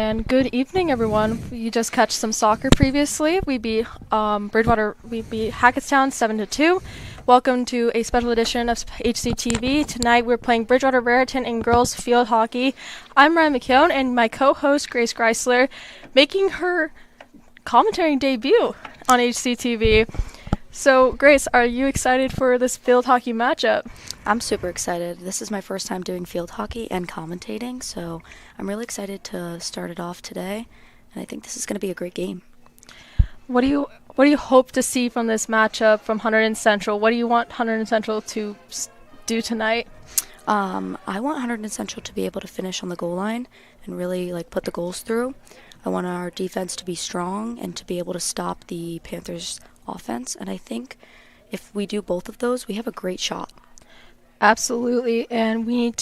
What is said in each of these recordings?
And good evening, everyone. You just catch some soccer previously. We beat Bridgewater. We beat Hackettstown 7-2. Welcome to a special edition of HCTV. Tonight we're playing Bridgewater Raritan in girls field hockey. I'm Ryan McKeown, and my co-host Grace Greisler, making her commentary debut on HCTV. So, Grace, are you excited for this field hockey matchup? I'm super excited. This is my first time doing field hockey and commentating, so I'm really excited to start it off today, and I think this is going to be a great game. What do you hope to see from this matchup from Hunterdon Central? What do you want Hunterdon Central to do tonight? I want Hunterdon Central to be able to finish on the goal line and really put the goals through. I want our defense to be strong and to be able to stop the Panthers' offense, and I think if we do both of those, we have a great shot. Absolutely, and we need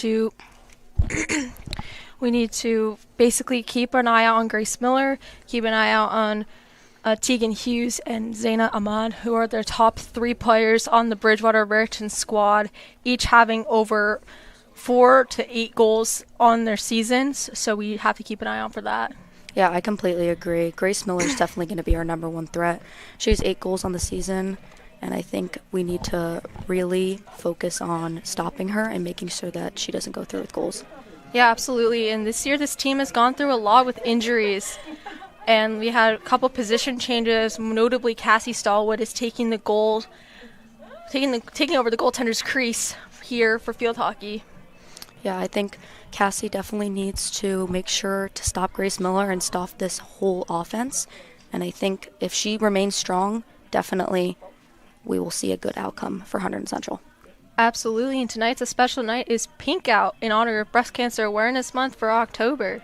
to basically keep an eye out on Grace Miller, keep an eye out on Tegan Hughes and Zaina Ahmad, who are their top three players on the Bridgewater Raritan squad, each having over 4 to 8 goals on their seasons, so we have to keep an eye out for that. Yeah, I completely agree. Grace Miller is definitely going to be our number one threat. She has 8 goals on the season, and I think we need to really focus on stopping her and making sure that she doesn't go through with goals. Yeah, absolutely. And this year, this team has gone through a lot with injuries, and we had a couple position changes. Notably, Cassie Stallwood is taking over the goaltender's crease here for field hockey. Yeah, I think Cassie definitely needs to make sure to stop Grace Miller and stop this whole offense. And I think if she remains strong, definitely we will see a good outcome for Hunterdon Central. Absolutely, and tonight's a special night is Pink Out in honor of Breast Cancer Awareness Month for October.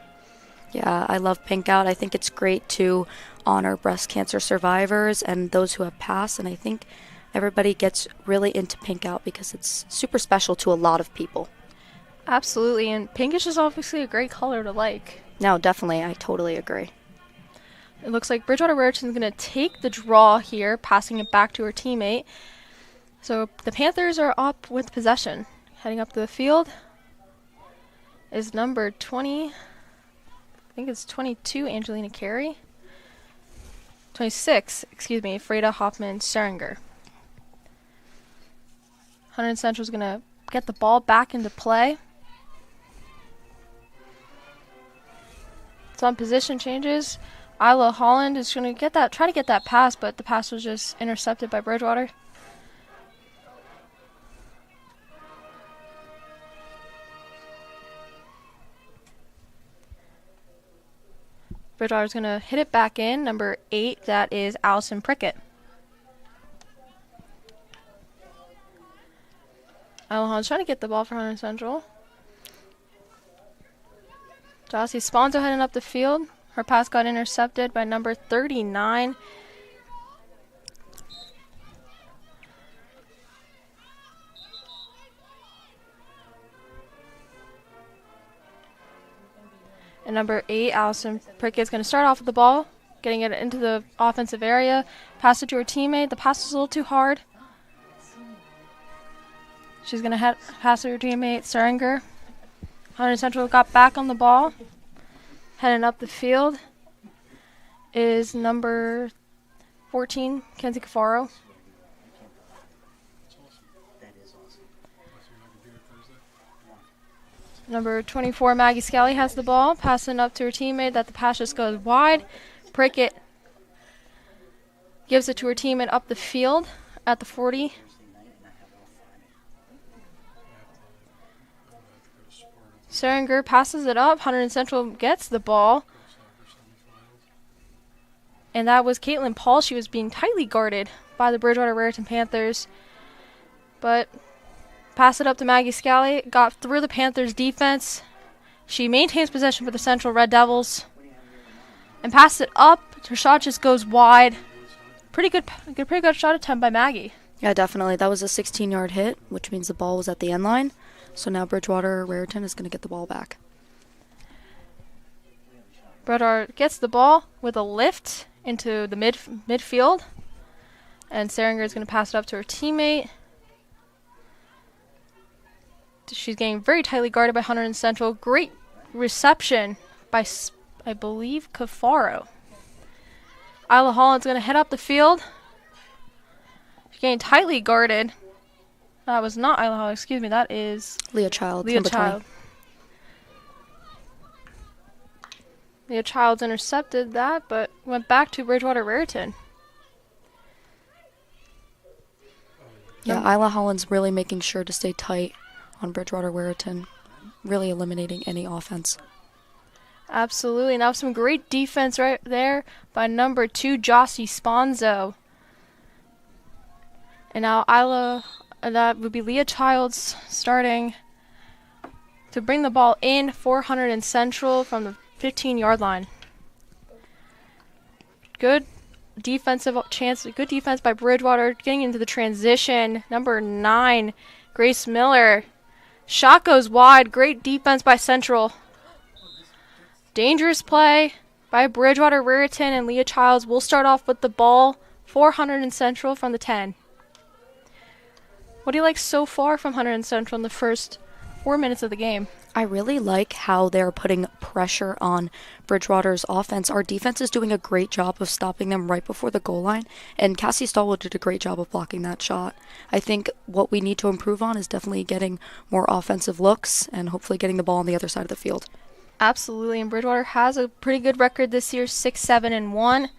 Yeah, I love Pink Out. I think it's great to honor breast cancer survivors and those who have passed, and I think everybody gets really into Pink Out because it's super special to a lot of people. Absolutely, and pink is just obviously a great color to like. No, definitely, I totally agree. It looks like Bridgewater Raritan is going to take the draw here, passing it back to her teammate. So the Panthers are up with possession. Heading up the field is number 20, I think it's 22, Angelina Carey. 26, Freda Hoffman-Seringer. Hunterdon Central is going to get the ball back into play. Some position changes. Isla Holland is going to try to get that pass, but the pass was just intercepted by Bridgewater. Bridgewater's going to hit it back in. Number 8, that is Allison Prickett. Isla Holland's trying to get the ball for Hunterdon Central. Jossie Sponzo heading up the field. Her pass got intercepted by number 39. And number 8, Allison Prickett, is going to start off with the ball, getting it into the offensive area. Pass it to her teammate. The pass was a little too hard. She's going to pass it to her teammate, Seringer. Hunterdon Central got back on the ball. Heading up the field is number 14, Kenzie Cafaro. Number 24, Maggie Scally, has the ball, passing up to her teammate. The pass just goes wide. Prickett gives it to her teammate up the field at the 40. Seringer passes it up. Hunterdon Central gets the ball. And that was Caitlin Paul. She was being tightly guarded by the Bridgewater Raritan Panthers. But pass it up to Maggie Scally. Got through the Panthers' defense. She maintains possession for the Central Red Devils. And passed it up. Her shot just goes wide. Pretty good shot attempt by Maggie. Yeah, definitely. That was a 16-yard hit, which means the ball was at the end line. So now Bridgewater Raritan is going to get the ball back. Brodar gets the ball with a lift into the midfield. And Seringer is going to pass it up to her teammate. She's getting very tightly guarded by Hunterdon Central. Great reception by I believe, Cafaro. Isla Holland's going to head up the field. She's getting tightly guarded. That was not Isla Holland, excuse me. That is Leah Child, Leah number Child. 20. Leah Child's intercepted that, but went back to Bridgewater Raritan. Yeah, Isla Holland's really making sure to stay tight on Bridgewater Raritan, really eliminating any offense. Absolutely. Now some great defense right there by number 2, Jossie Sponzo. And now that would be Leah Childs starting to bring the ball in for Hunterdon Central from the 15-yard line. Good defense by Bridgewater, getting into the transition. Number 9, Grace Miller. Shot goes wide. Great defense by Central. Dangerous play by Bridgewater Raritan, and Leah Childs will start off with the ball for Hunterdon Central from the 10. What do you like so far from Hunterdon Central in the first 4 minutes of the game? I really like how they're putting pressure on Bridgewater's offense. Our defense is doing a great job of stopping them right before the goal line, and Cassie Stallwood did a great job of blocking that shot. I think what we need to improve on is definitely getting more offensive looks and hopefully getting the ball on the other side of the field. Absolutely, and Bridgewater has a pretty good record this year, 6-7-1.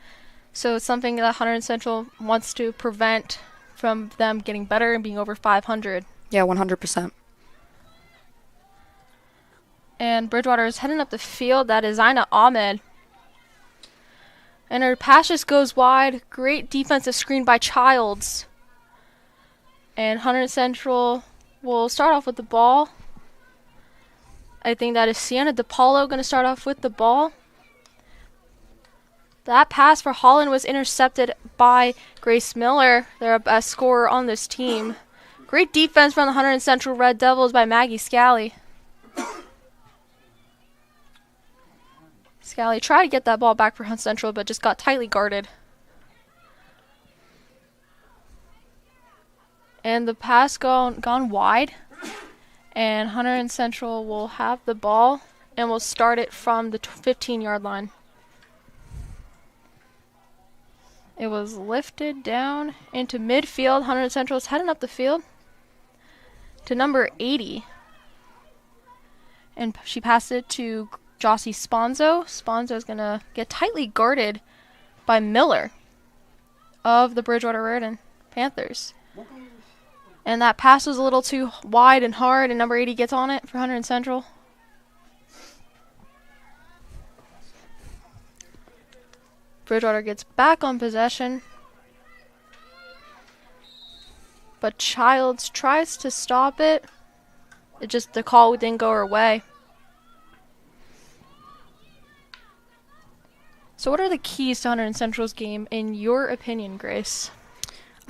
So it's something that Hunterdon Central wants to prevent from them getting better and being over 500. Yeah, 100%. And Bridgewater is heading up the field. That is Zaina Ahmed. And her pass just goes wide. Great defensive screen by Childs. And Hunterdon Central will start off with the ball. I think that is Sienna DePaulo going to start off with the ball. That pass for Holland was intercepted by Grace Miller, their best scorer on this team. Great defense from the Hunterdon Central Red Devils by Maggie Scally. Scally tried to get that ball back for Hunt Central, but just got tightly guarded. And the pass gone wide. And Hunterdon Central will have the ball and will start it from the 15-yard line. It was lifted down into midfield. Hunterdon Central is heading up the field to number 80. And she passed it to Jossie Sponzo. Sponzo is going to get tightly guarded by Miller of the Bridgewater Raritan Panthers. And that pass was a little too wide and hard, and number 80 gets on it for Hunterdon Central. Bridgewater gets back on possession. But Childs tries to stop it. The call didn't go her way. So what are the keys to Hunterdon Central's game, in your opinion, Grace?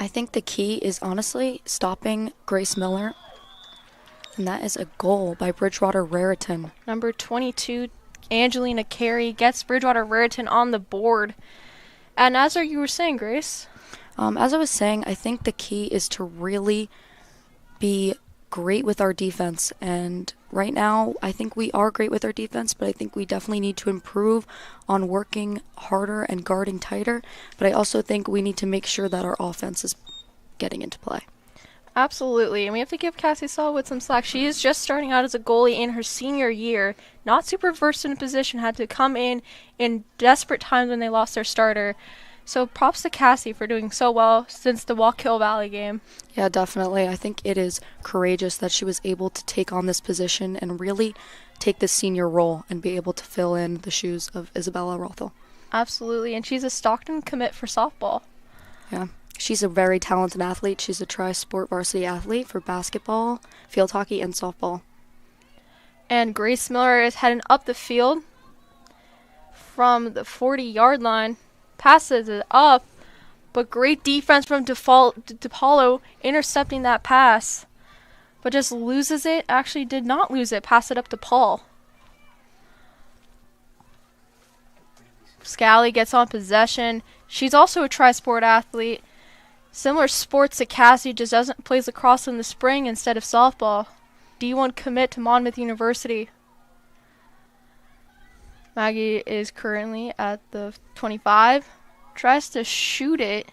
I think the key is honestly stopping Grace Miller, and that is a goal by Bridgewater Raritan. Number 22, Angelina Carey, gets Bridgewater Raritan on the board. And as you were saying, Grace? As I was saying, I think the key is to really be great with our defense. And right now, I think we are great with our defense, but I think we definitely need to improve on working harder and guarding tighter. But I also think we need to make sure that our offense is getting into play. Absolutely, and we have to give Cassie Stallwood some slack. She is just starting out as a goalie in her senior year, not super versed in a position, had to come in desperate times when they lost their starter. So props to Cassie for doing so well since the Wallkill Valley game. Yeah, definitely. I think it is courageous that she was able to take on this position and really take this senior role and be able to fill in the shoes of Isabella Rothel. Absolutely, and she's a Stockton commit for softball. Yeah, she's a very talented athlete. She's a tri-sport varsity athlete for basketball, field hockey, and softball. And Grace Miller is heading up the field from the 40-yard line. Passes it up, but great defense from DePaulo intercepting that pass, but just loses it. Actually did not lose it. Pass it up to Paul. Scally gets on possession. She's also a tri-sport athlete. Similar sports to Cassie, just plays lacrosse in the spring instead of softball. D1 commit to Monmouth University. Maggie is currently at the 25. Tries to shoot it.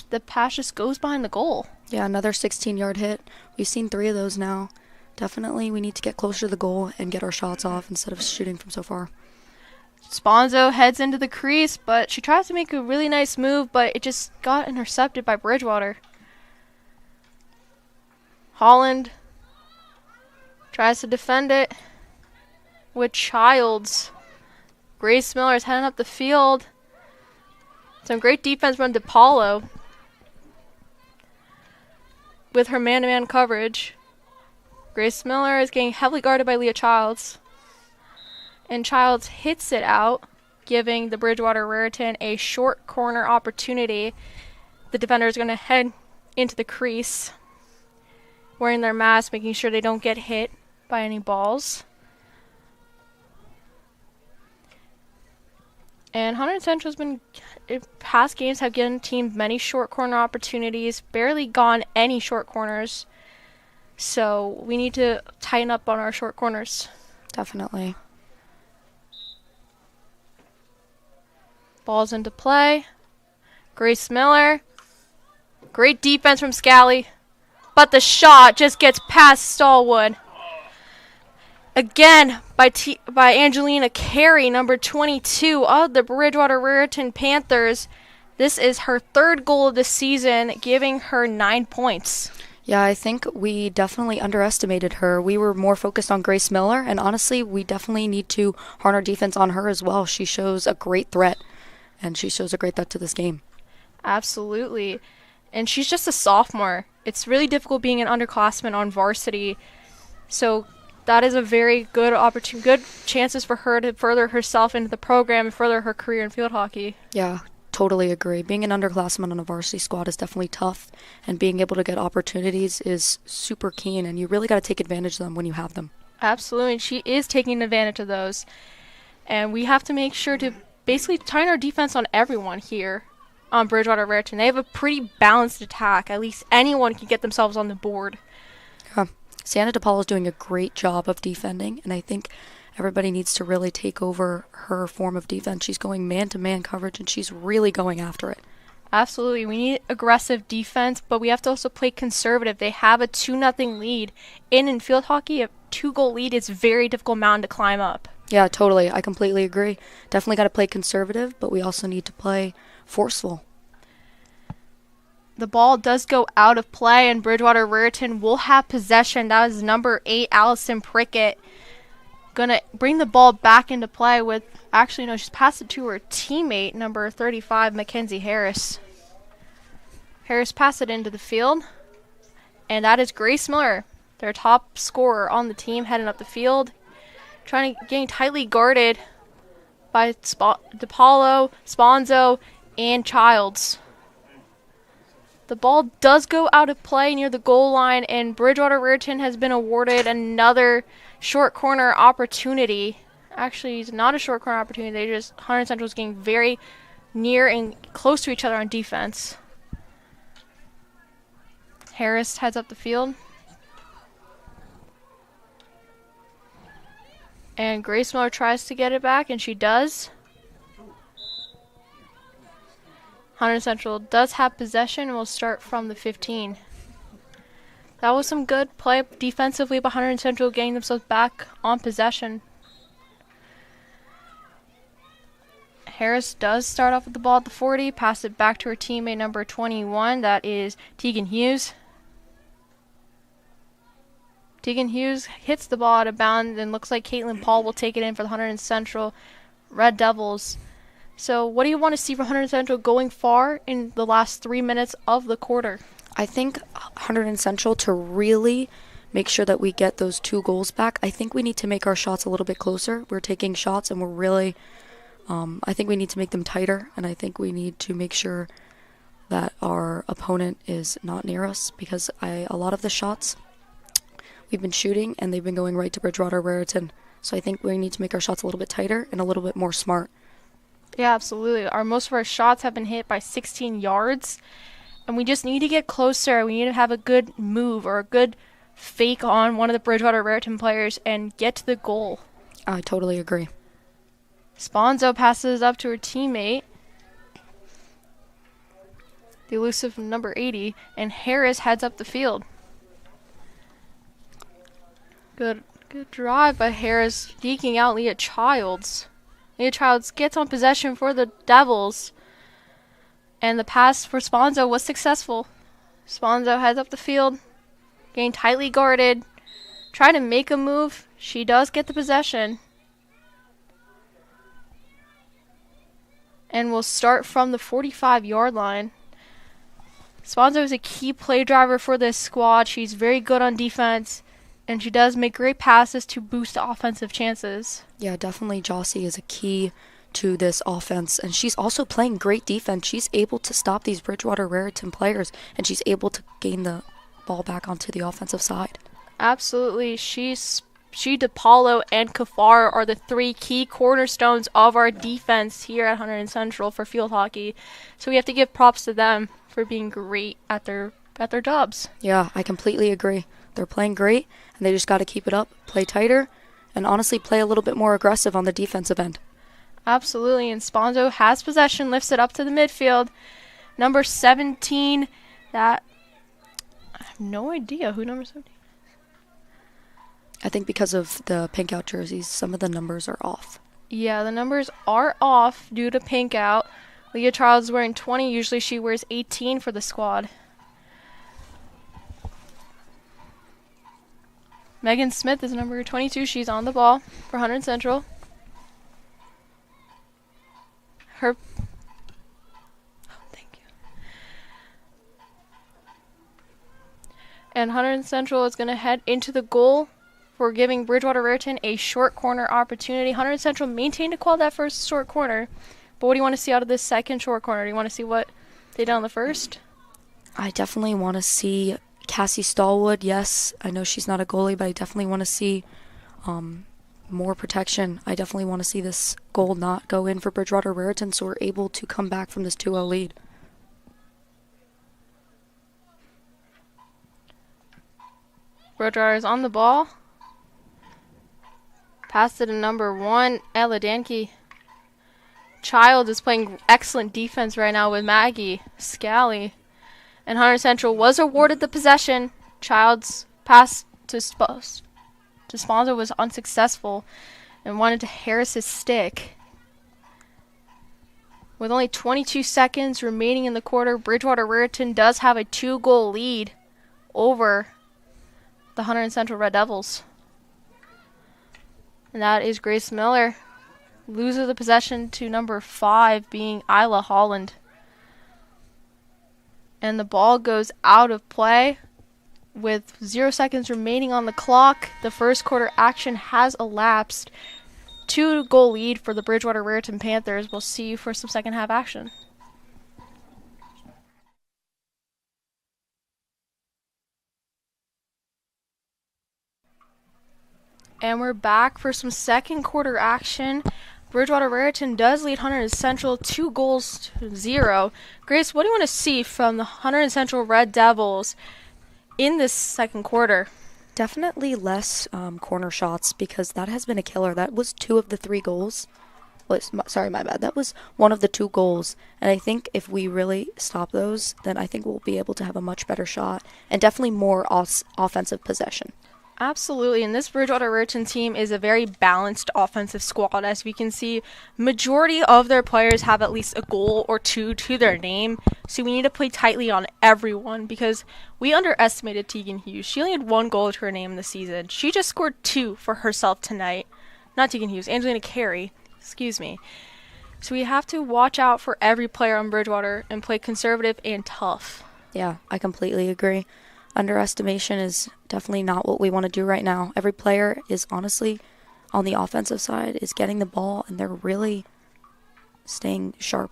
The pass just goes behind the goal. Yeah, another 16-yard hit. We've seen 3 of those now. Definitely we need to get closer to the goal and get our shots off instead of shooting from so far. Sponzo heads into the crease, but she tries to make a really nice move, but it just got intercepted by Bridgewater. Holland tries to defend it with Childs. Grace Miller is heading up the field. Some great defense from DePaulo with her man-to-man coverage. Grace Miller is getting heavily guarded by Leah Childs. And Childs hits it out, giving the Bridgewater Raritan a short corner opportunity. The defender is going to head into the crease, wearing their mask, making sure they don't get hit by any balls. And Hunterdon Central's been, in past games, have given teams many short corner opportunities, barely gone any short corners. So we need to tighten up on our short corners. Definitely. Ball's into play. Grace Miller. Great defense from Scally. But the shot just gets past Stallwood. Again by Angelina Carey, number 22 of the Bridgewater Raritan Panthers. This is her 3rd goal of the season, giving her 9 points. Yeah, I think we definitely underestimated her. We were more focused on Grace Miller, and honestly, we definitely need to harden our defense on her as well. She shows a great threat, and she shows a great threat to this game. Absolutely. And she's just a sophomore. It's really difficult being an underclassman on varsity. So that is a very good opportunity, good chances for her to further herself into the program and further her career in field hockey. Yeah, totally agree. Being an underclassman on a varsity squad is definitely tough, and being able to get opportunities is super keen, and you really got to take advantage of them when you have them. Absolutely, and she is taking advantage of those. And we have to make sure to basically tighten our defense on everyone here on Bridgewater Raritan. They have a pretty balanced attack. At least anyone can get themselves on the board. Yeah. Sienna DePaul is doing a great job of defending, and I think everybody needs to really take over her form of defense. She's going man-to-man coverage, and she's really going after it. Absolutely. We need aggressive defense, but we have to also play conservative. They have a 2-0 lead. In field hockey, a 2-goal lead is a very difficult mountain to climb up. Yeah, totally. I completely agree. Definitely got to play conservative, but we also need to play forceful. The ball does go out of play, and Bridgewater Raritan will have possession. That was number 8, Allison Prickett. Gonna bring the ball back into play with, actually, no, she's passed it to her teammate, number 35, Mackenzie Harris. Harris passed it into the field, and that is Grace Miller, their top scorer on the team, heading up the field, getting tightly guarded by DePaulo, Sponzo, and Childs. The ball does go out of play near the goal line, and Bridgewater Raritan has been awarded another short corner opportunity. Actually, it's not a short corner opportunity. Hunterdon Central is getting very near and close to each other on defense. Harris heads up the field. And Grace Miller tries to get it back, and she does. Hunterdon Central does have possession and will start from the 15. That was some good play defensively by Hunterdon Central, getting themselves back on possession. Harris does start off with the ball at the 40, pass it back to her teammate number 21, that is Tegan Hughes. Tegan Hughes hits the ball out of bounds, and looks like Caitlin Paul will take it in for the Hunterdon Central Red Devils. So what do you want to see from Hunterdon Central going far in the last 3 minutes of the quarter? I think Hunterdon Central, to really make sure that we get those 2 goals back, I think we need to make our shots a little bit closer. We're taking shots, and we're really, I think we need to make them tighter, and I think we need to make sure that our opponent is not near us, because a lot of the shots we've been shooting, and they've been going right to Bridgewater Raritan. So I think we need to make our shots a little bit tighter and a little bit more smart. Yeah, absolutely. Most of our shots have been hit by 16 yards, and we just need to get closer. We need to have a good move or a good fake on one of the Bridgewater Raritan players and get to the goal. I totally agree. Sponzo passes up to her teammate, the elusive number 80, and Harris heads up the field. Good drive by Harris, eking out Leah Childs. Leah Childs gets on possession for the Devils, and the pass for Sponzo was successful. Sponzo heads up the field, getting tightly guarded, trying to make a move. She does get the possession, and will start from the 45-yard line. Sponzo is a key play driver for this squad. She's very good on defense, and she does make great passes to boost offensive chances. Yeah, definitely Jossie is a key to this offense, and she's also playing great defense. She's able to stop these Bridgewater Raritan players, and she's able to gain the ball back onto the offensive side. Absolutely. She, DePaulo, and Kafar are the three key cornerstones of our defense here at Hunterdon Central for field hockey. So we have to give props to them for being great at their jobs. Yeah, I completely agree. They're playing great, and they just got to keep it up, play tighter, and honestly play a little bit more aggressive on the defensive end. Absolutely, and Sponzo has possession, lifts it up to the midfield. Number 17, that I have no idea who number 17 is. I think because of the pink out jerseys, some of the numbers are off. Yeah, the numbers are off due to pink out. Leah Childs is wearing 20. Usually she wears 18 for the squad. Megan Smith is number 22. She's on the ball for Hunterdon Central. Thank you. And Hunterdon Central is going to head into the goal for giving Bridgewater Raritan a short corner opportunity. Hunterdon Central maintained a call that first short corner. But what do you want to see out of this second short corner? Do you want to see what they did on the first? I definitely want to see Cassie Stallwood. Yes, I know she's not a goalie, but I definitely want to see more protection. I definitely want to see this goal not go in for Bridgewater Raritan, so we're able to come back from this 2-0 lead. Bridgewater is on the ball. Passed it to number 1, Ella Danke. Child is playing excellent defense right now with Maggie Scally. And Hunterdon Central was awarded the possession. Child's pass to Sponzo was unsuccessful and wanted to Harris his stick. With only 22 seconds remaining in the quarter, Bridgewater Raritan does have a 2-goal lead over the Hunterdon Central Red Devils. And that is Grace Miller. Loses the possession to number 5, being Isla Holland. And the ball goes out of play with 0 seconds remaining on the clock. The first quarter action has elapsed. 2-goal lead for the Bridgewater Raritan Panthers. We'll see you for some second half action. And we're back for some second quarter action. Bridgewater Raritan does lead Hunterdon Central 2-0. Grace, what do you want to see from the Hunterdon Central Red Devils in this second quarter? Definitely less corner shots, because that has been a killer. That was 2 of the 3 goals. Sorry, my bad. That was 1 of the 2 goals. And I think if we really stop those, then I think we'll be able to have a much better shot and definitely more offensive possession. Absolutely, and this Bridgewater Raritan team is a very balanced offensive squad. As we can see, majority of their players have at least a goal or 2 to their name, so we need to play tightly on everyone because we underestimated Tegan Hughes. She only had 1 goal to her name this season. She just scored 2 for herself tonight. Not Tegan Hughes, Angelina Carey, excuse me. So we have to watch out for every player on Bridgewater and play conservative and tough. Yeah, I completely agree. Underestimation is definitely not what we want to do right now. Every player is honestly on the offensive side is getting the ball, and they're really staying sharp.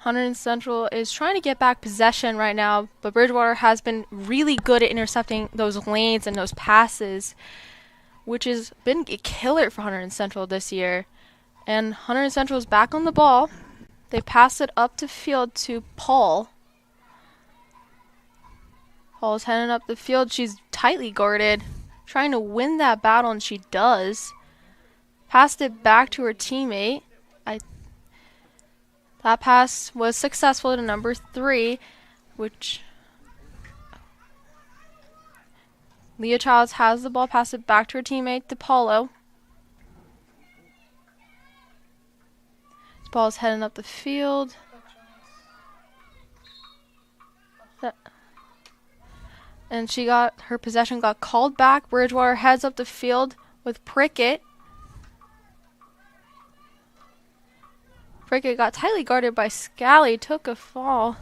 Hunterdon Central is trying to get back possession right now, but Bridgewater has been really good at intercepting those lanes and those passes, which has been a killer for Hunterdon Central this year. And Hunterdon Central is back on the ball. They pass it up the field to Paul. Paul's heading up the field. She's tightly guarded, trying to win that battle, and she does. Passed it back to her teammate. That pass was successful to number 3, which Leah Childs has the ball, passed it back to her teammate, DePaulo. This ball is heading up the field. And her possession got called back. Bridgewater heads up the field with Prickett. Prickett got tightly guarded by Scally, took a fall.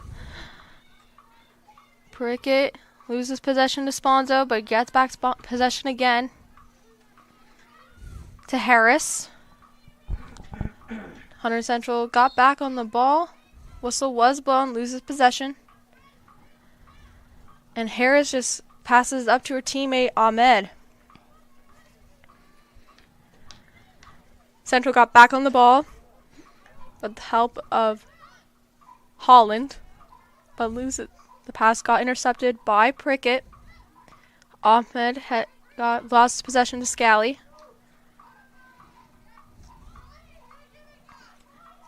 Prickett loses possession to Sponzo, but gets back possession again to Harris. Hunter Central got back on the ball. Whistle was blown, loses possession. And Harris just passes up to her teammate, Ahmed. Central got back on the ball with the help of Holland, but lose it. The pass got intercepted by Prickett. Ahmed lost possession to Scally.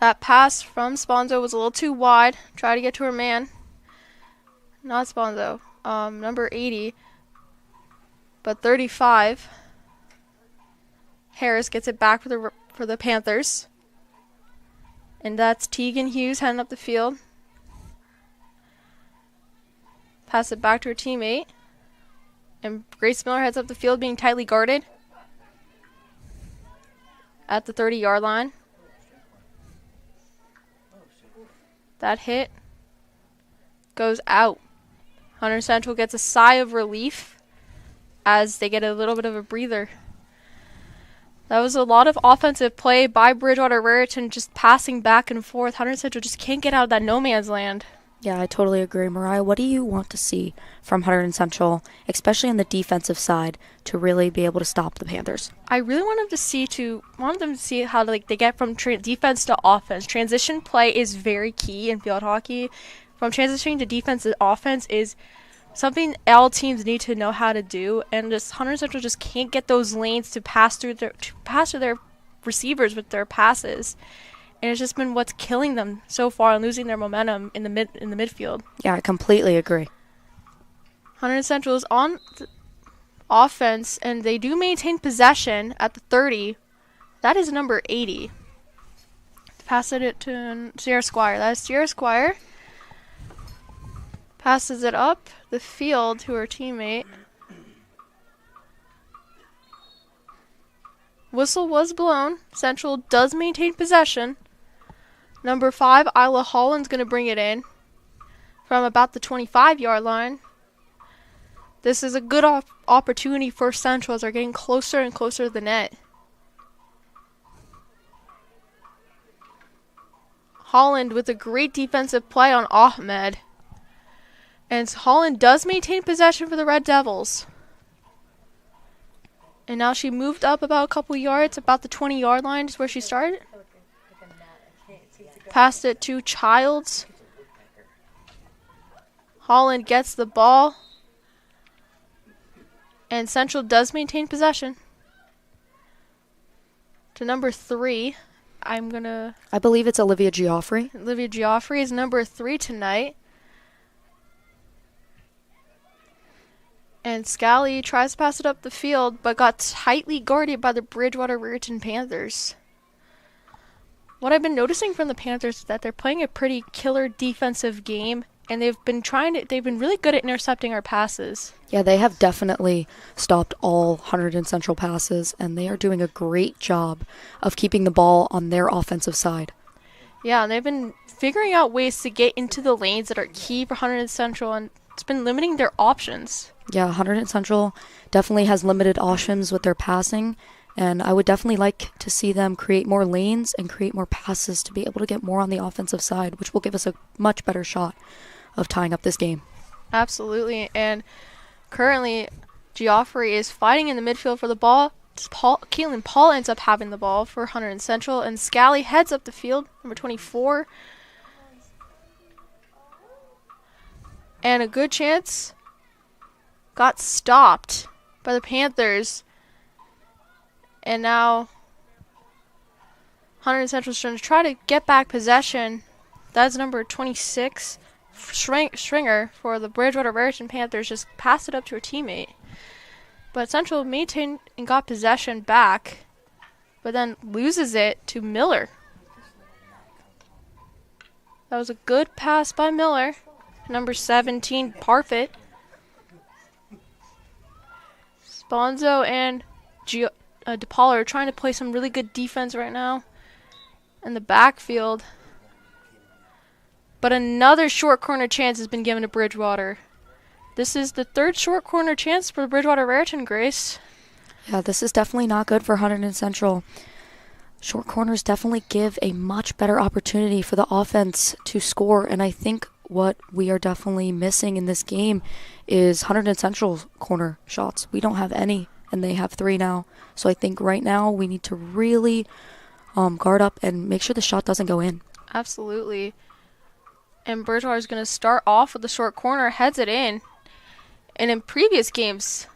That pass from Sponzo was a little too wide. Try to get to her man. Not Sponzo. Number 80. But 35. Harris gets it back for the Panthers. And that's Tegan Hughes heading up the field. Pass it back to her teammate. And Grace Miller heads up the field being tightly guarded at the 30-yard line. That hit goes out. Hunter Central gets a sigh of relief as they get a little bit of a breather. That was a lot of offensive play by Bridgewater Raritan, just passing back and forth. Hunter Central just can't get out of that no man's land. Yeah, I totally agree. Mariah, what do you want to see from Hunterdon Central, especially on the defensive side, to really be able to stop the Panthers? I really want them to see how they get from defense to offense. Transition play is very key in field hockey. From transitioning to defense to offense is something all teams need to know how to do, and just Hunterdon Central just can't get those lanes to pass through their receivers with their passes. And it's just been what's killing them so far and losing their momentum in the midfield. Yeah, I completely agree. Hunterdon Central is on offense, and they do maintain possession at the 30. That is number 80. Pass it to Sierra Squire. That is Sierra Squire. Passes it up the field to her teammate. Whistle was blown. Central does maintain possession. Number 5, Isla Holland's going to bring it in from about the 25-yard line. This is a good opportunity for Central as they're getting closer and closer to the net. Holland with a great defensive play on Ahmed. And Holland does maintain possession for the Red Devils. And now she moved up about a couple yards, about the 20-yard line is where she started. Passed it to Childs. Holland gets the ball. And Central does maintain possession. To number 3, I believe it's Olivia Geoffrey. Olivia Geoffrey is number 3 tonight. And Scally tries to pass it up the field, but got tightly guarded by the Bridgewater Raritan Panthers. What I've been noticing from the Panthers is that they're playing a pretty killer defensive game, and they've been really good at intercepting our passes. Yeah, they have definitely stopped all Hunterdon Central passes, and they are doing a great job of keeping the ball on their offensive side. Yeah, and they've been figuring out ways to get into the lanes that are key for Hunterdon Central, and it's been limiting their options. Yeah, Hunterdon Central definitely has limited options with their passing, and I would definitely like to see them create more lanes and create more passes to be able to get more on the offensive side, which will give us a much better shot of tying up this game. Absolutely, and currently Geoffrey is fighting in the midfield for the ball. Keelan Paul ends up having the ball for Hunterdon Central, and Scally heads up the field, number 24. And a good chance got stopped by the Panthers. And now Hunterdon Central's trying to get back possession. That's number 26, Stringer, for the Bridgewater Raritan Panthers. Just passed it up to her teammate. But Central maintained and got possession back, but then loses it to Miller. That was a good pass by Miller. Number 17, Parfit. Sponzo and DePaul are trying to play some really good defense right now in the backfield. But another short corner chance has been given to Bridgewater. This is the third short corner chance for Bridgewater Raritan, Grace. Yeah, this is definitely not good for Hunterdon Central. Short corners definitely give a much better opportunity for the offense to score, and I think what we are definitely missing in this game is Hunterdon Central's corner shots. We don't have any, and they have 3 now. So I think right now we need to really guard up and make sure the shot doesn't go in. Absolutely. And Bridgewater is going to start off with the short corner, heads it in. And in previous games,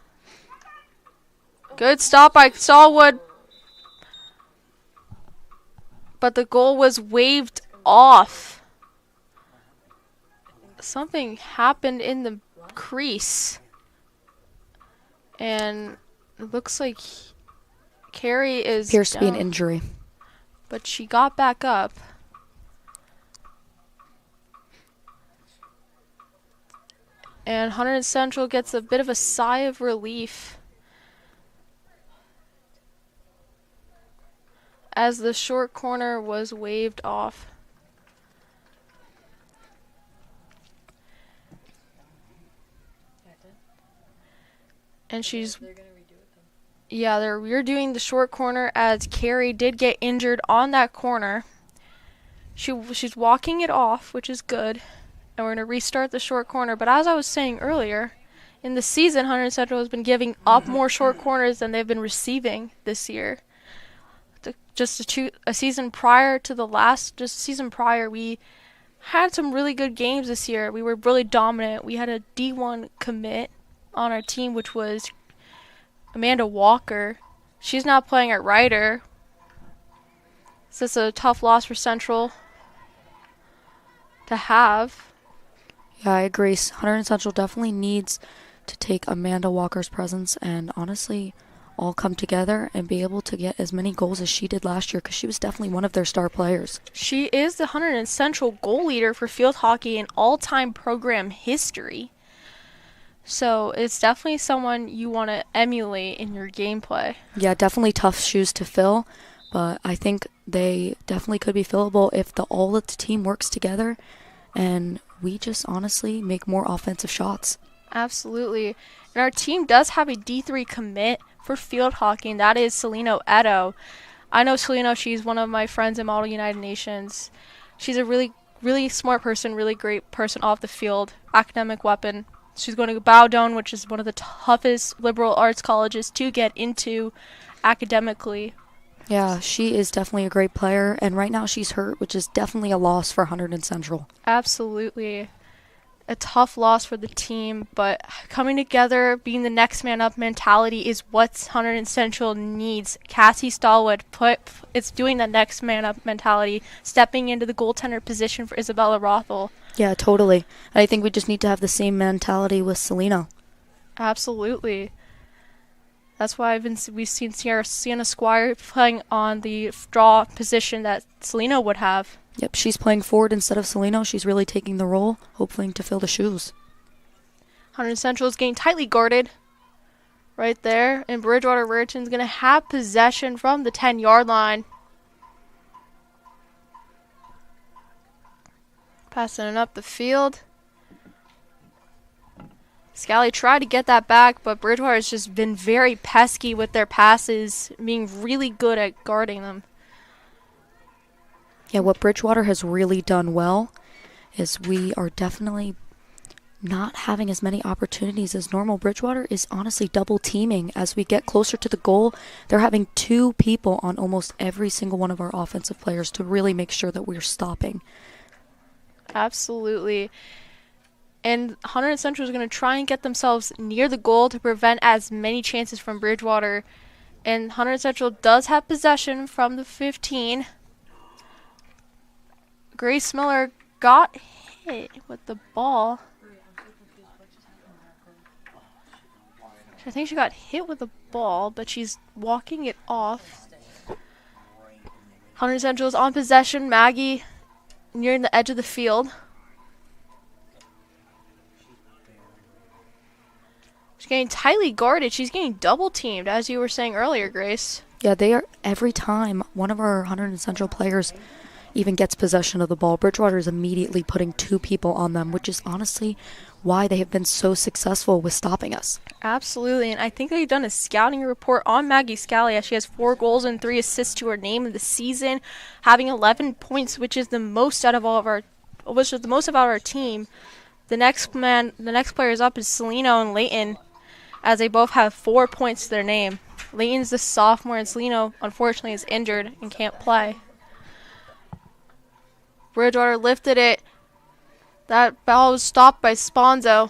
good stop by Stallwood. But the goal was waved off. Something happened in the crease. And it looks like Carrie is Appears to be an down, injury. but she got back up. And Hunterdon Central gets a bit of a sigh of relief as the short corner was waved off. And she's... Yeah, they're redoing the short corner as Carrie did get injured on that corner. She's walking it off, which is good. And we're going to restart the short corner. But as I was saying earlier, in the season, Hunterdon Central has been giving up more short corners than they've been receiving this year. A season prior to the last, just season prior, we had some really good games this year. We were really dominant. We had a D1 commit on our team, which was Amanda Walker. She's not playing at Ryder. So it's a tough loss for Central to have. Yeah, I agree. Hunterdon Central definitely needs to take Amanda Walker's presence and honestly all come together and be able to get as many goals as she did last year because she was definitely one of their star players. She is the Hunterdon Central goal leader for field hockey in all-time program history. So it's definitely someone you want to emulate in your gameplay. Yeah, definitely tough shoes to fill, but I think they definitely could be fillable if all of the team works together and we just honestly make more offensive shots. Absolutely. And our team does have a D3 commit for field hockey, and that is Celino Edo. I know Celino, she's one of my friends in Model United Nations. She's a really, really smart person, really great person off the field, academic weapon. She's going to Bowdoin, which is one of the toughest liberal arts colleges to get into academically. Yeah, she is definitely a great player, and right now she's hurt, which is definitely a loss for Hunterdon Central. Absolutely. A tough loss for the team, but coming together, being the next man up mentality is what Hunterdon Central needs. Cassie Stallwood it's doing the next man up mentality, stepping into the goaltender position for Isabella Rothel. Yeah, totally. I think we just need to have the same mentality with Selena. Absolutely. That's why we've seen Sienna Squire playing on the draw position that Selena would have. Yep, she's playing forward instead of Selena. She's really taking the role, hoping to fill the shoes. Hunterdon Central is getting tightly guarded right there, and Bridgewater Raritan's going to have possession from the 10-yard line. Passing it up the field. Scally tried to get that back, but Bridgewater has just been very pesky with their passes, being really good at guarding them. Yeah, what Bridgewater has really done well is we are definitely not having as many opportunities as normal. Bridgewater is honestly double teaming. As we get closer to the goal, they're having 2 people on almost every single one of our offensive players to really make sure that we're stopping. Absolutely. And Hunterdon Central is going to try and get themselves near the goal to prevent as many chances from Bridgewater. And Hunterdon Central does have possession from the 15. Grace Miller got hit with the ball. I think she got hit with the ball, but she's walking it off. Hunterdon Central is on possession. Maggie nearing the edge of the field. She's getting tightly guarded. She's getting double teamed, as you were saying earlier, Grace. Yeah, they are. Every time one of our Hunterdon Central players even gets possession of the ball, Bridgewater is immediately putting 2 people on them, which is honestly why they have been so successful with stopping us. Absolutely, and I think they've done a scouting report on Maggie Scally as she has 4 goals and 3 assists to her name in the season, having 11 points, which is the most out of our team. The next players up is Celino and Layton, as they both have 4 points to their name. Layton's the sophomore, and Celino, unfortunately, is injured and can't play. Bridgewater lifted it. That ball was stopped by Sponzo.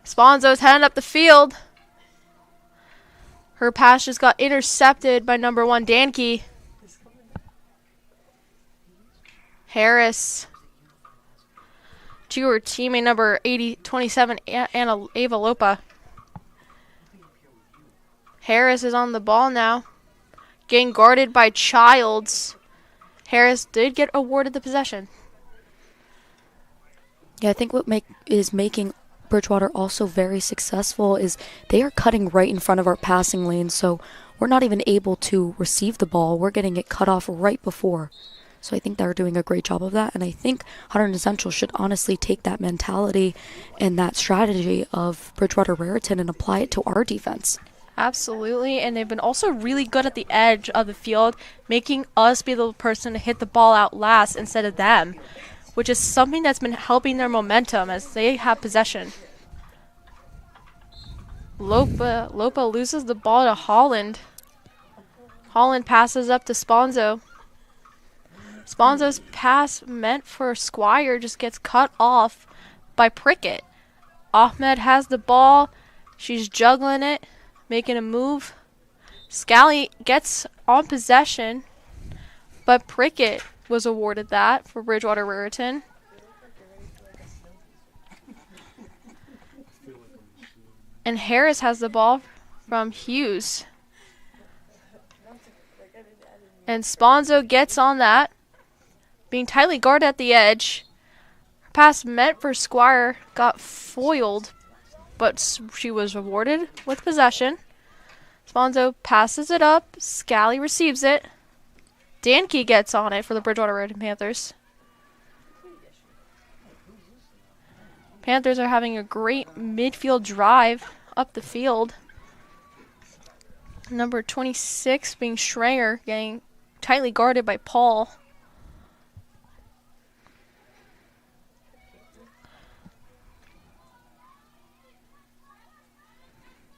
Sponzo's heading up the field. Her pass just got intercepted by number 1, Danke. Harris to her teammate number 27, Anna Ava Lopa. Harris is on the ball now, getting guarded by Childs. Harris did get awarded the possession. Yeah, I think what is making Bridgewater also very successful is they are cutting right in front of our passing lane, so we're not even able to receive the ball. We're getting it cut off right before. So I think they're doing a great job of that, and I think Hunterdon Central should honestly take that mentality and that strategy of Bridgewater Raritan and apply it to our defense. Absolutely, and they've been also really good at the edge of the field, making us be the person to hit the ball out last instead of them, which is something that's been helping their momentum as they have possession. Lopa loses the ball to Holland. Holland passes up to Sponzo. Sponzo's pass meant for Squire just gets cut off by Prickett. Ahmed has the ball. She's juggling it, making a move. Scally gets on possession, but Prickett was awarded that for Bridgewater Raritan. And Harris has the ball from Hughes. And Sponzo gets on that, being tightly guarded at the edge. Her pass meant for Squire got foiled, but she was awarded with possession. Sponzo passes it up. Scally receives it. Danke gets on it for the Bridgewater Raritan Panthers. Panthers are having a great midfield drive up the field. Number 26 being Schrager, getting tightly guarded by Paul.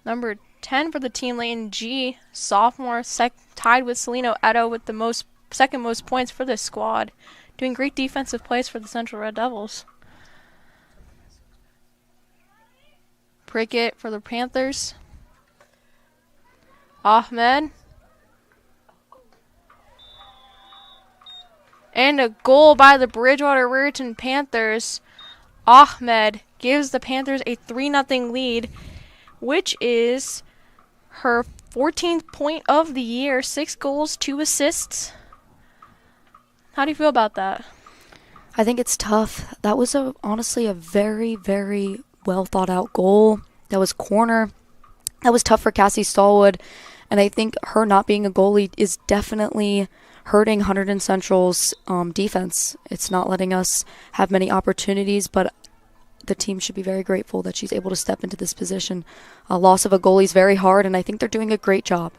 Number 10 for the team, Layton G, sophomore, tied with Celino Edo with the second most points for this squad. Doing great defensive plays for the Central Red Devils. Prickett for the Panthers. Ahmed. And a goal by the Bridgewater Raritan Panthers. Ahmed gives the Panthers a 3-0 lead, which is her 14th point of the year. 6 goals, 2 assists. How do you feel about that? I think it's tough. That was honestly a very, very well thought out goal. That was corner. That was tough for Cassie Stallwood. And I think her not being a goalie is definitely hurting Hunterdon Central's defense. It's not letting us have many opportunities, but the team should be very grateful that she's able to step into this position. A loss of a goalie is very hard, and I think they're doing a great job.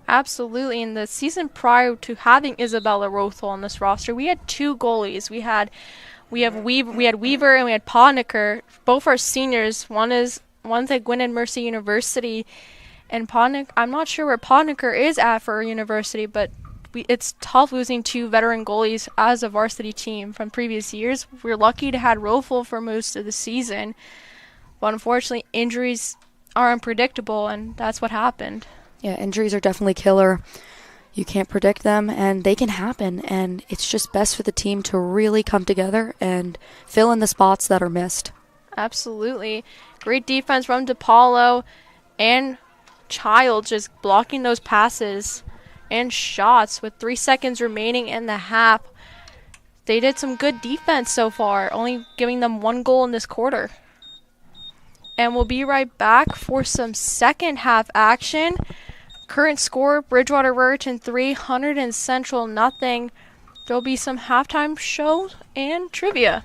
Absolutely. In the season prior to having Isabella Rothel on this roster, we had 2 goalies. We had Weaver and we had Podnicker. Both are seniors. One's at Gwynedd Mercy University, and Podnicker, I'm not sure where Podnicker is at for her university, but it's tough losing 2 veteran goalies as a varsity team from previous years. We're lucky to have Rothel for most of the season, but unfortunately injuries are unpredictable, and that's what happened. Yeah, injuries are definitely killer. You can't predict them, and they can happen, and it's just best for the team to really come together and fill in the spots that are missed. Absolutely. Great defense from DePaulo and Child just blocking those passes and shots with 3 seconds remaining in the half. They did some good defense so far, only giving them 1 goal in this quarter. And we'll be right back for some second half action. Current score, Bridgewater Raritan 3, Hunterdon Central nothing. There'll be some halftime show and trivia.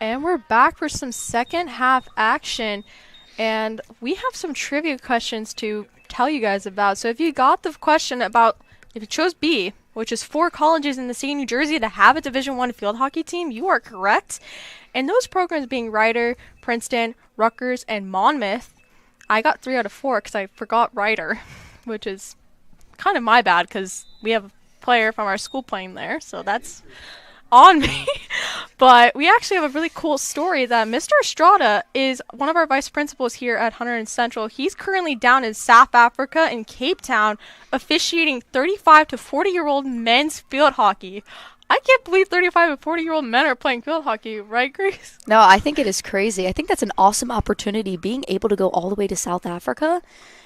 And we're back for some second half action. And we have some trivia questions to tell you guys about. So if you got the question about, if you chose B, which is 4 colleges in the state of New Jersey to have a Division I field hockey team, you are correct. And those programs being Rider, Princeton, Rutgers, and Monmouth. I got 3 out of 4 because I forgot Rider, which is kind of my bad because we have a player from our school playing there. So that's on me. But we actually have a really cool story that Mr. Estrada is one of our vice principals here at Hunterdon Central. He's currently down in South Africa in Cape Town officiating 35 to 40-year-old men's field hockey. I can't believe 35 and 40-year-old men are playing field hockey, right, Grace? No, I think it is crazy. I think that's an awesome opportunity, being able to go all the way to South Africa,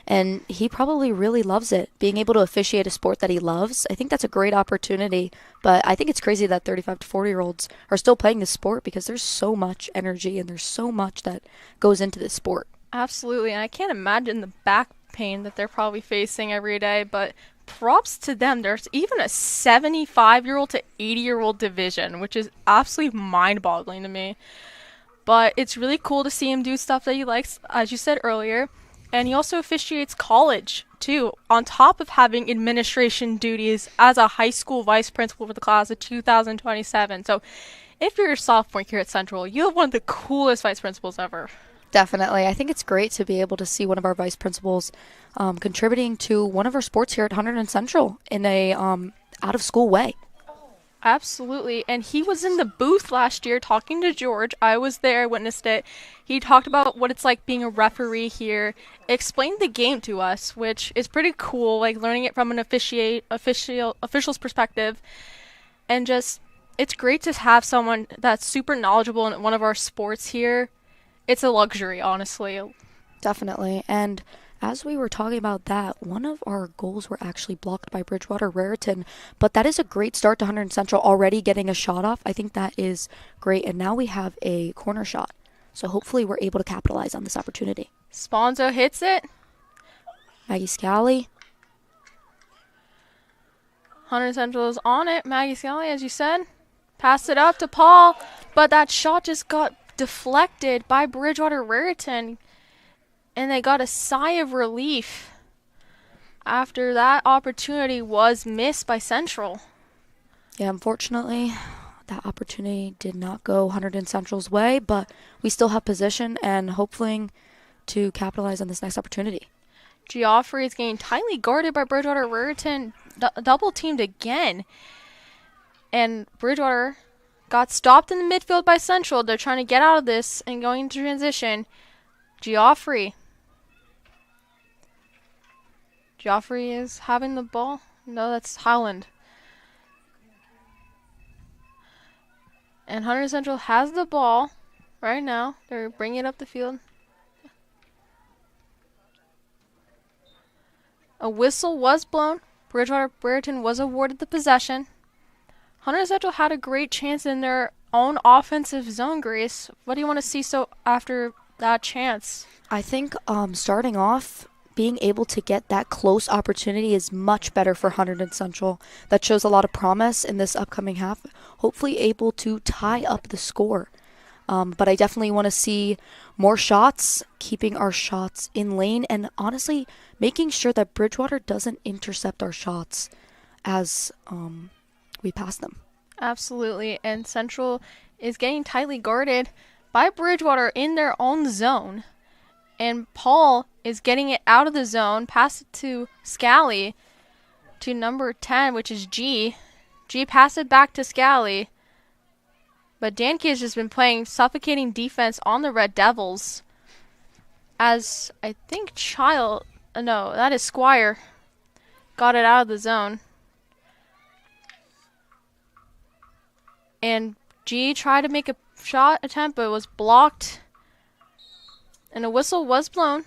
and he probably really loves it, being able to officiate a sport that he loves. I think that's a great opportunity, but I think it's crazy that 35 to 40-year-olds are still playing this sport because there's so much energy and there's so much that goes into this sport. Absolutely, and I can't imagine the back pain that they're probably facing every day, but props to them. There's even a 75-year-old to 80-year-old division, which is absolutely mind-boggling to me. But it's really cool to see him do stuff that he likes, as you said earlier. And he also officiates college, too, on top of having administration duties as a high school vice principal for the class of 2027. So if you're a sophomore here at Central, you have one of the coolest vice principals ever. Definitely. I think it's great to be able to see one of our vice principals contributing to one of our sports here at Hunterdon Central in a out-of-school way. Absolutely. And he was in the booth last year talking to George. I was there, witnessed it. He talked about what it's like being a referee here, explained the game to us, which is pretty cool, like learning it from an official's perspective. And just, it's great to have someone that's super knowledgeable in one of our sports here. It's a luxury, honestly. Definitely. And as we were talking about that, one of our goals were actually blocked by Bridgewater Raritan, but that is a great start to Hunterdon Central already getting a shot off. I think that is great. And now we have a corner shot. So hopefully we're able to capitalize on this opportunity. Sponzo hits it. Maggie Scally. Hunterdon Central is on it. Maggie Scally, as you said. Passed it up to Paul, but that shot just got deflected by Bridgewater Raritan, and they got a sigh of relief after that opportunity was missed by Central. Yeah, unfortunately, that opportunity did not go Hunterdon Central's way, but we still have position and hoping to capitalize on this next opportunity. Geoffrey is getting tightly guarded by Bridgewater Raritan, double teamed again, and Bridgewater got stopped in the midfield by Central. They're trying to get out of this and going into transition. Geoffrey is having the ball. No, that's Howland. And Hunterdon Central has the ball right now. They're bringing it up the field. A whistle was blown. Bridgewater Raritan was awarded the possession. Hunterdon Central had a great chance in their own offensive zone, Grace. What do you want to see after that chance? I think starting off, being able to get that close opportunity is much better for Hunterdon Central. That shows a lot of promise in this upcoming half. Hopefully able to tie up the score. But I definitely want to see more shots, keeping our shots in lane, and honestly, making sure that Bridgewater doesn't intercept our shots as we pass them. Absolutely. And Central is getting tightly guarded by Bridgewater in their own zone. And Paul is getting it out of the zone, pass it to Scally, to number 10, which is G. G pass it back to Scally. But Danke has just been playing suffocating defense on the Red Devils. As I think no, that is Squire, got it out of the zone. And G tried to make a shot attempt, but it was blocked. And a whistle was blown.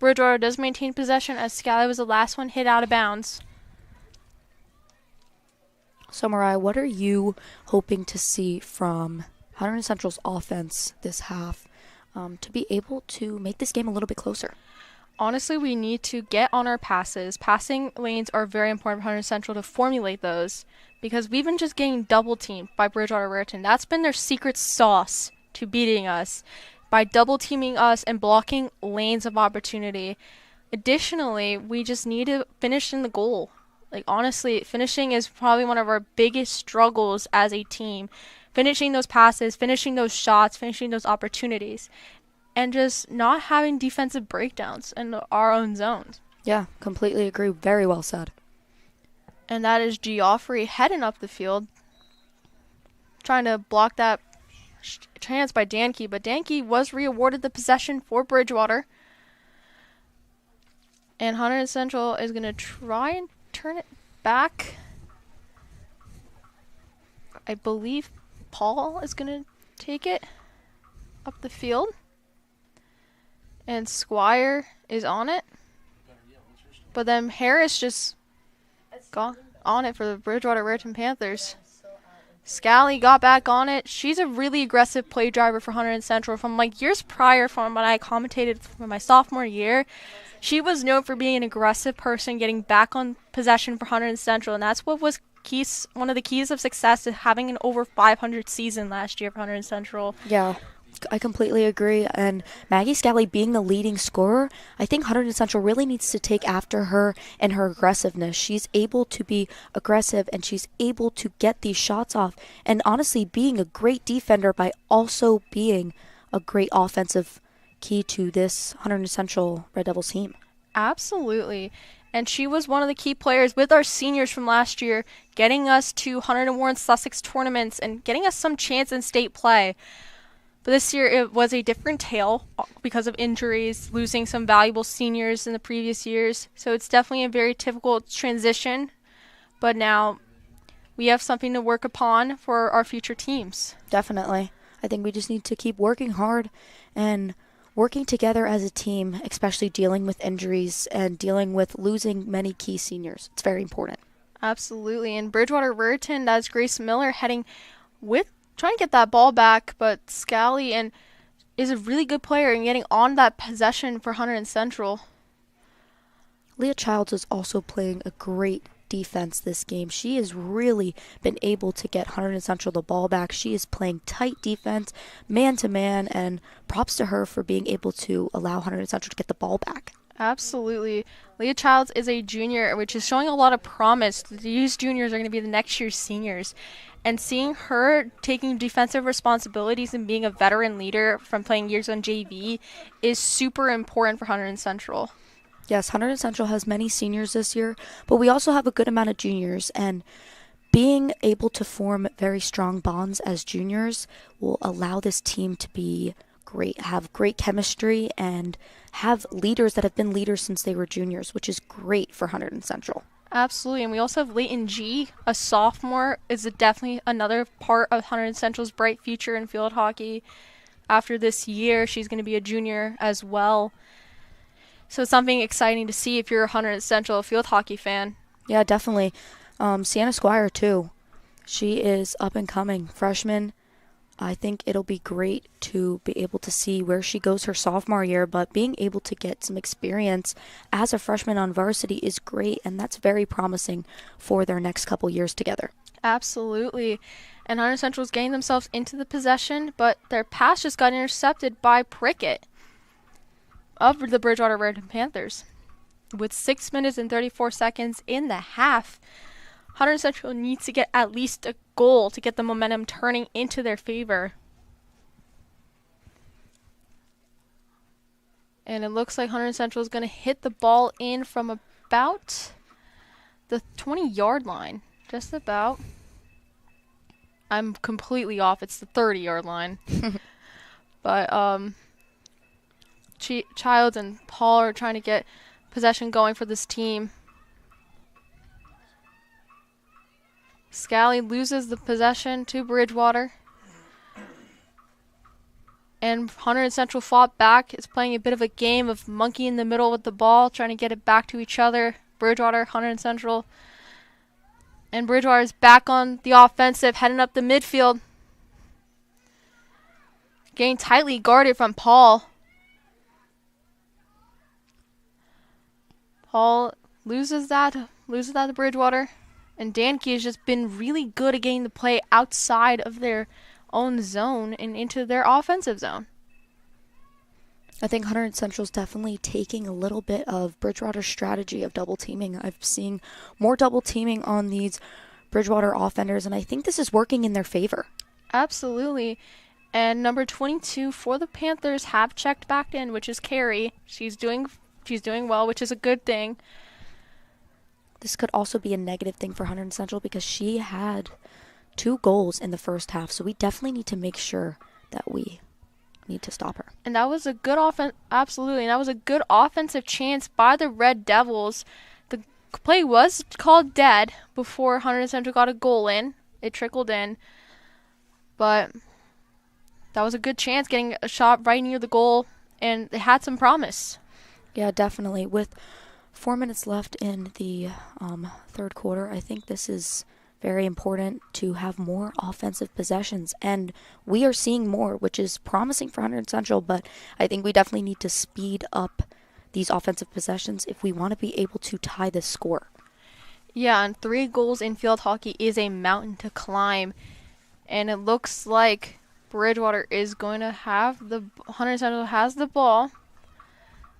Bridgewater does maintain possession as Scally was the last one hit out of bounds. So, Mariah, what are you hoping to see from Hunterdon Central's offense this half to be able to make this game a little bit closer? Honestly, we need to get on our passes. Passing lanes are very important for Hunterdon Central to formulate those because we've been just getting double teamed by Bridgewater Raritan. That's been their secret sauce to beating us, by double teaming us and blocking lanes of opportunity. Additionally, we just need to finish in the goal. Like, honestly, finishing is probably one of our biggest struggles as a team. Finishing those passes, finishing those shots, finishing those opportunities, and just not having defensive breakdowns in our own zones. Yeah, completely agree. Very well said. And that is Geoffrey heading up the field, trying to block that chance by Danke, but Danke was re-awarded the possession for Bridgewater. And Hunterdon Central is going to try and turn it back. I believe Paul is going to take it up the field. And Squire is on it. But then Harris just got on it for the Bridgewater Raritan Panthers. Scally got back on it. She's a really aggressive play driver for Hunterdon Central. From like years prior, from when I commentated from my sophomore year, she was known for being an aggressive person, getting back on possession for Hunterdon Central, and that's what was one of the keys of success to having an over 500 season last year for Hunterdon Central. Yeah, I completely agree. And Maggie Scally being the leading scorer, I think Hunterdon Central really needs to take after her and her aggressiveness. She's able to be aggressive and she's able to get these shots off. And honestly, being a great defender by also being a great offensive key to this Hunterdon Central Red Devils team. Absolutely. And she was one of the key players with our seniors from last year, getting us to Hunterdon Warren Sussex tournaments and getting us some chance in state play. But this year it was a different tale because of injuries, losing some valuable seniors in the previous years. So it's definitely a very typical transition. But now we have something to work upon for our future teams. Definitely. I think we just need to keep working hard and working together as a team, especially dealing with injuries and dealing with losing many key seniors. It's very important. Absolutely. And Bridgewater Raritan, that's Grace Miller heading with trying to get that ball back, but Scally is a really good player and getting on that possession for Hunterdon Central. Leah Childs is also playing a great defense this game. She has really been able to get Hunterdon Central the ball back. She is playing tight defense, man to man, and props to her for being able to allow Hunterdon Central to get the ball back. Absolutely. Leah Childs is a junior, which is showing a lot of promise. These juniors are going to be the next year's seniors. And seeing her taking defensive responsibilities and being a veteran leader from playing years on JV is super important for Hunterdon Central. Yes, Hunterdon Central has many seniors this year, but we also have a good amount of juniors, and being able to form very strong bonds as juniors will allow this team to be great, have great chemistry, and have leaders that have been leaders since they were juniors, which is great for Hunterdon Central. Absolutely, and we also have Leighton G, a sophomore, is definitely another part of Hunterdon Central's bright future in field hockey. After this year, she's going to be a junior as well. So it's something exciting to see if you're a Hunterdon Central field hockey fan. Yeah, definitely. Sienna Squire, too. She is up and coming. Freshman. I think it'll be great to be able to see where she goes her sophomore year, but being able to get some experience as a freshman on varsity is great, and that's very promising for their next couple years together. Absolutely. And Hunterdon Central's getting themselves into the possession, but their pass just got intercepted by Prickett of the Bridgewater Raritan Panthers. With 6 minutes and 34 seconds in the half, Hunterdon Central needs to get at least a goal to get the momentum turning into their favor. And it looks like Hunterdon Central is going to hit the ball in from about the 20-yard line. Just about. I'm completely off. It's the 30-yard line. But Childs and Paul are trying to get possession going for this team. Scally loses the possession to Bridgewater. And Hunterdon Central fought back. Is playing a bit of a game of monkey in the middle with the ball, trying to get it back to each other. Bridgewater, Hunterdon Central. And Bridgewater is back on the offensive, heading up the midfield. Getting tightly guarded from Paul. Paul loses that to Bridgewater. And Danke has just been really good at getting the play outside of their own zone and into their offensive zone. I think Hunterdon Central's definitely taking a little bit of Bridgewater's strategy of double teaming. I've seen more double teaming on these Bridgewater offenders, and I think this is working in their favor. Absolutely. And number 22 for the Panthers have checked back in, which is Carrie. She's doing well, which is a good thing. This could also be a negative thing for Hunterdon Central because she had 2 goals in the first half, so we definitely need to make sure that we need to stop her. And that was a good absolutely. And that was a good offensive chance by the Red Devils. The play was called dead before Hunterdon Central got a goal in. It trickled in. But that was a good chance, getting a shot right near the goal, and they had some promise. Yeah, definitely. With 4 minutes left in the third quarter, I think this is very important to have more offensive possessions, and we are seeing more, which is promising for Hunterdon Central, but I think we definitely need to speed up these offensive possessions if we want to be able to tie this score. Yeah, and 3 goals in field hockey is a mountain to climb, and it looks like Bridgewater is going to have Hunterdon Central has the ball.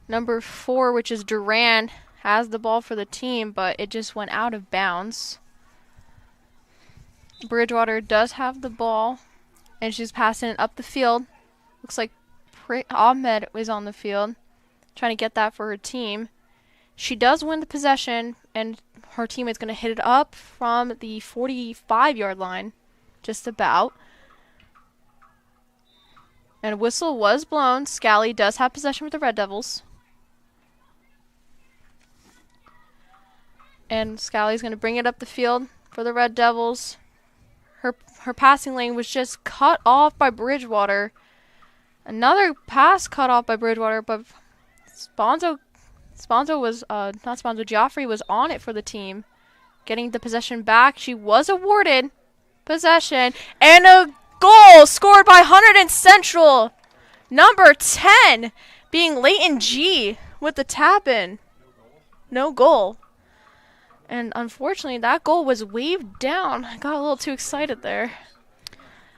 Number 4, which is Duran, has the ball for the team, but it just went out of bounds. Bridgewater does have the ball, and she's passing it up the field. Looks like Ahmed is on the field, trying to get that for her team. She does win the possession, and her teammate's going to hit it up from the 45-yard line, just about. And a whistle was blown. Scally does have possession with the Red Devils. And Scally's going to bring it up the field for the Red Devils. Her passing lane was just cut off by Bridgewater. Another pass cut off by Bridgewater, but Geoffrey was on it for the team. Getting the possession back. She was awarded possession. And a goal scored by Hunterdon Central. Number 10 being Leighton G with the tap-in. No goal. And unfortunately, that goal was waved down. I got a little too excited there.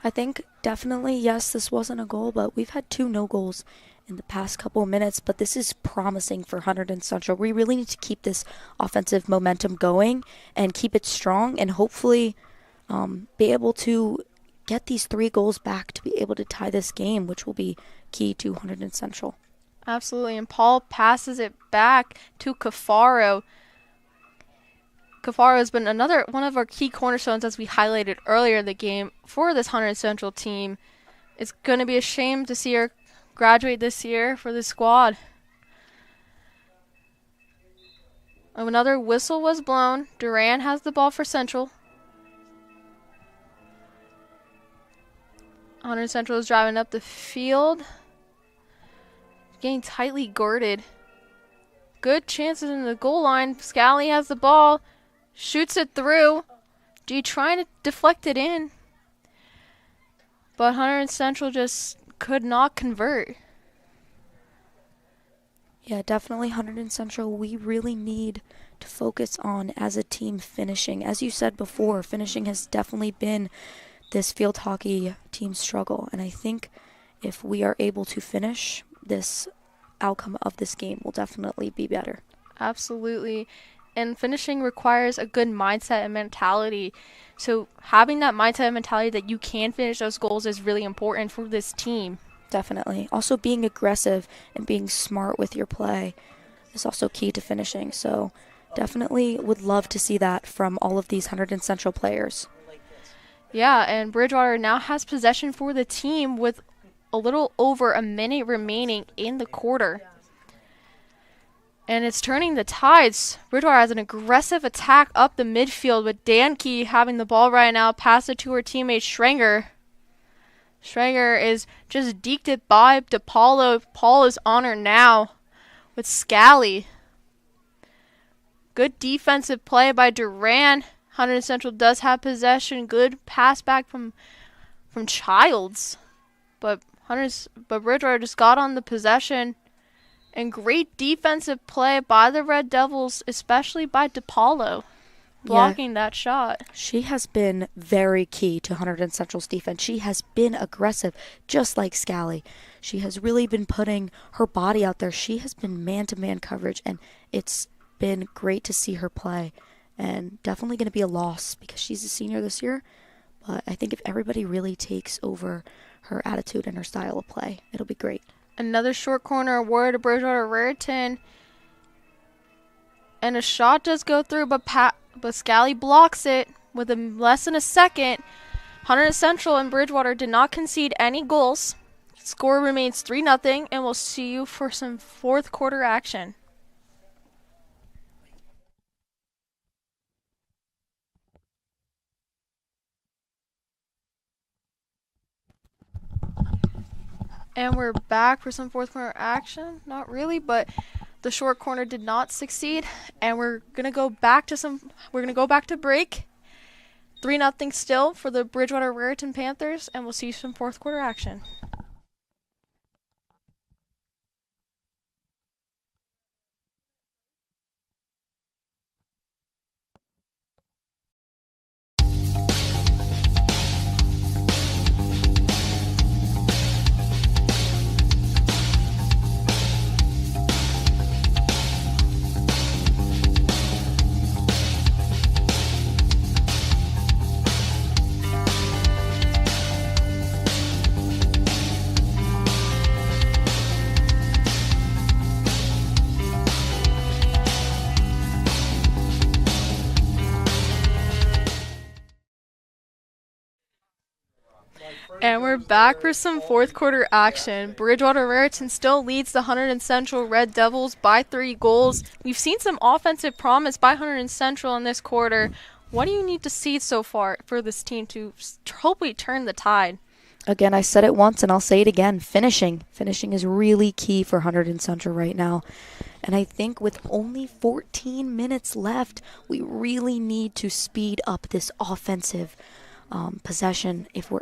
I think definitely, yes, this wasn't a goal, but we've had 2 no goals in the past couple of minutes, but this is promising for Hunterdon Central. We really need to keep this offensive momentum going and keep it strong and hopefully be able to get these 3 goals back to be able to tie this game, which will be key to Hunterdon Central. Absolutely, and Paul passes it back to Cafaro. Cafaro has been another one of our key cornerstones, as we highlighted earlier in the game, for this Hunterdon Central team. It's going to be a shame to see her graduate this year for the squad. Another whistle was blown. Duran has the ball for Central. Hunterdon Central is driving up the field. Getting tightly guarded. Good chances in the goal line. Scally has the ball. Shoots it through. G trying to deflect it in. But Hunterdon Central just could not convert. Yeah, definitely Hunterdon Central. We really need to focus on, as a team, finishing. As you said before, finishing has definitely been this field hockey team struggle. And I think if we are able to finish, this outcome of this game will definitely be better. Absolutely. And finishing requires a good mindset and mentality. So having that mindset and mentality that you can finish those goals is really important for this team. Definitely. Also, being aggressive and being smart with your play is also key to finishing. So definitely would love to see that from all of these Hunterdon Central players. Yeah, and Bridgewater now has possession for the team with a little over a minute remaining in the quarter. And it's turning the tides. Bridgewater has an aggressive attack up the midfield with Danke having the ball right now. Pass it to her teammate Schrenger. Schrenger is just deked it by DePaulo. Paul is on her now with Scally. Good defensive play by Duran. Hunterdon Central does have possession. Good pass back from Childs. But Bridgewater just got on the possession. And great defensive play by the Red Devils, especially by DePaulo, blocking that shot. She has been very key to Hunterdon Central's defense. She has been aggressive, just like Scally. She has really been putting her body out there. She has been man-to-man coverage, and it's been great to see her play. And definitely going to be a loss because she's a senior this year. But I think if everybody really takes over her attitude and her style of play, it'll be great. Another short corner awarded to Bridgewater Raritan. And a shot does go through, but Scally blocks it with less than a second. Hunterdon Central and Bridgewater did not concede any goals. Score remains 3-0, and we'll see you for some fourth quarter action. And we're back for some fourth corner action. Not really, but the short corner did not succeed. And we're gonna go back to break. 3-0 still for the Bridgewater Raritan Panthers, and we'll see some fourth quarter action. And we're back for some fourth quarter action. Bridgewater Raritan still leads the Hunterdon Central Red Devils by 3 goals. We've seen some offensive promise by Hunterdon Central in this quarter. What do you need to see so far for this team to hopefully turn the tide? Again, I said it once and I'll say it again. Finishing. Finishing is really key for Hunterdon Central right now. And I think with only 14 minutes left, we really need to speed up this offensive possession if we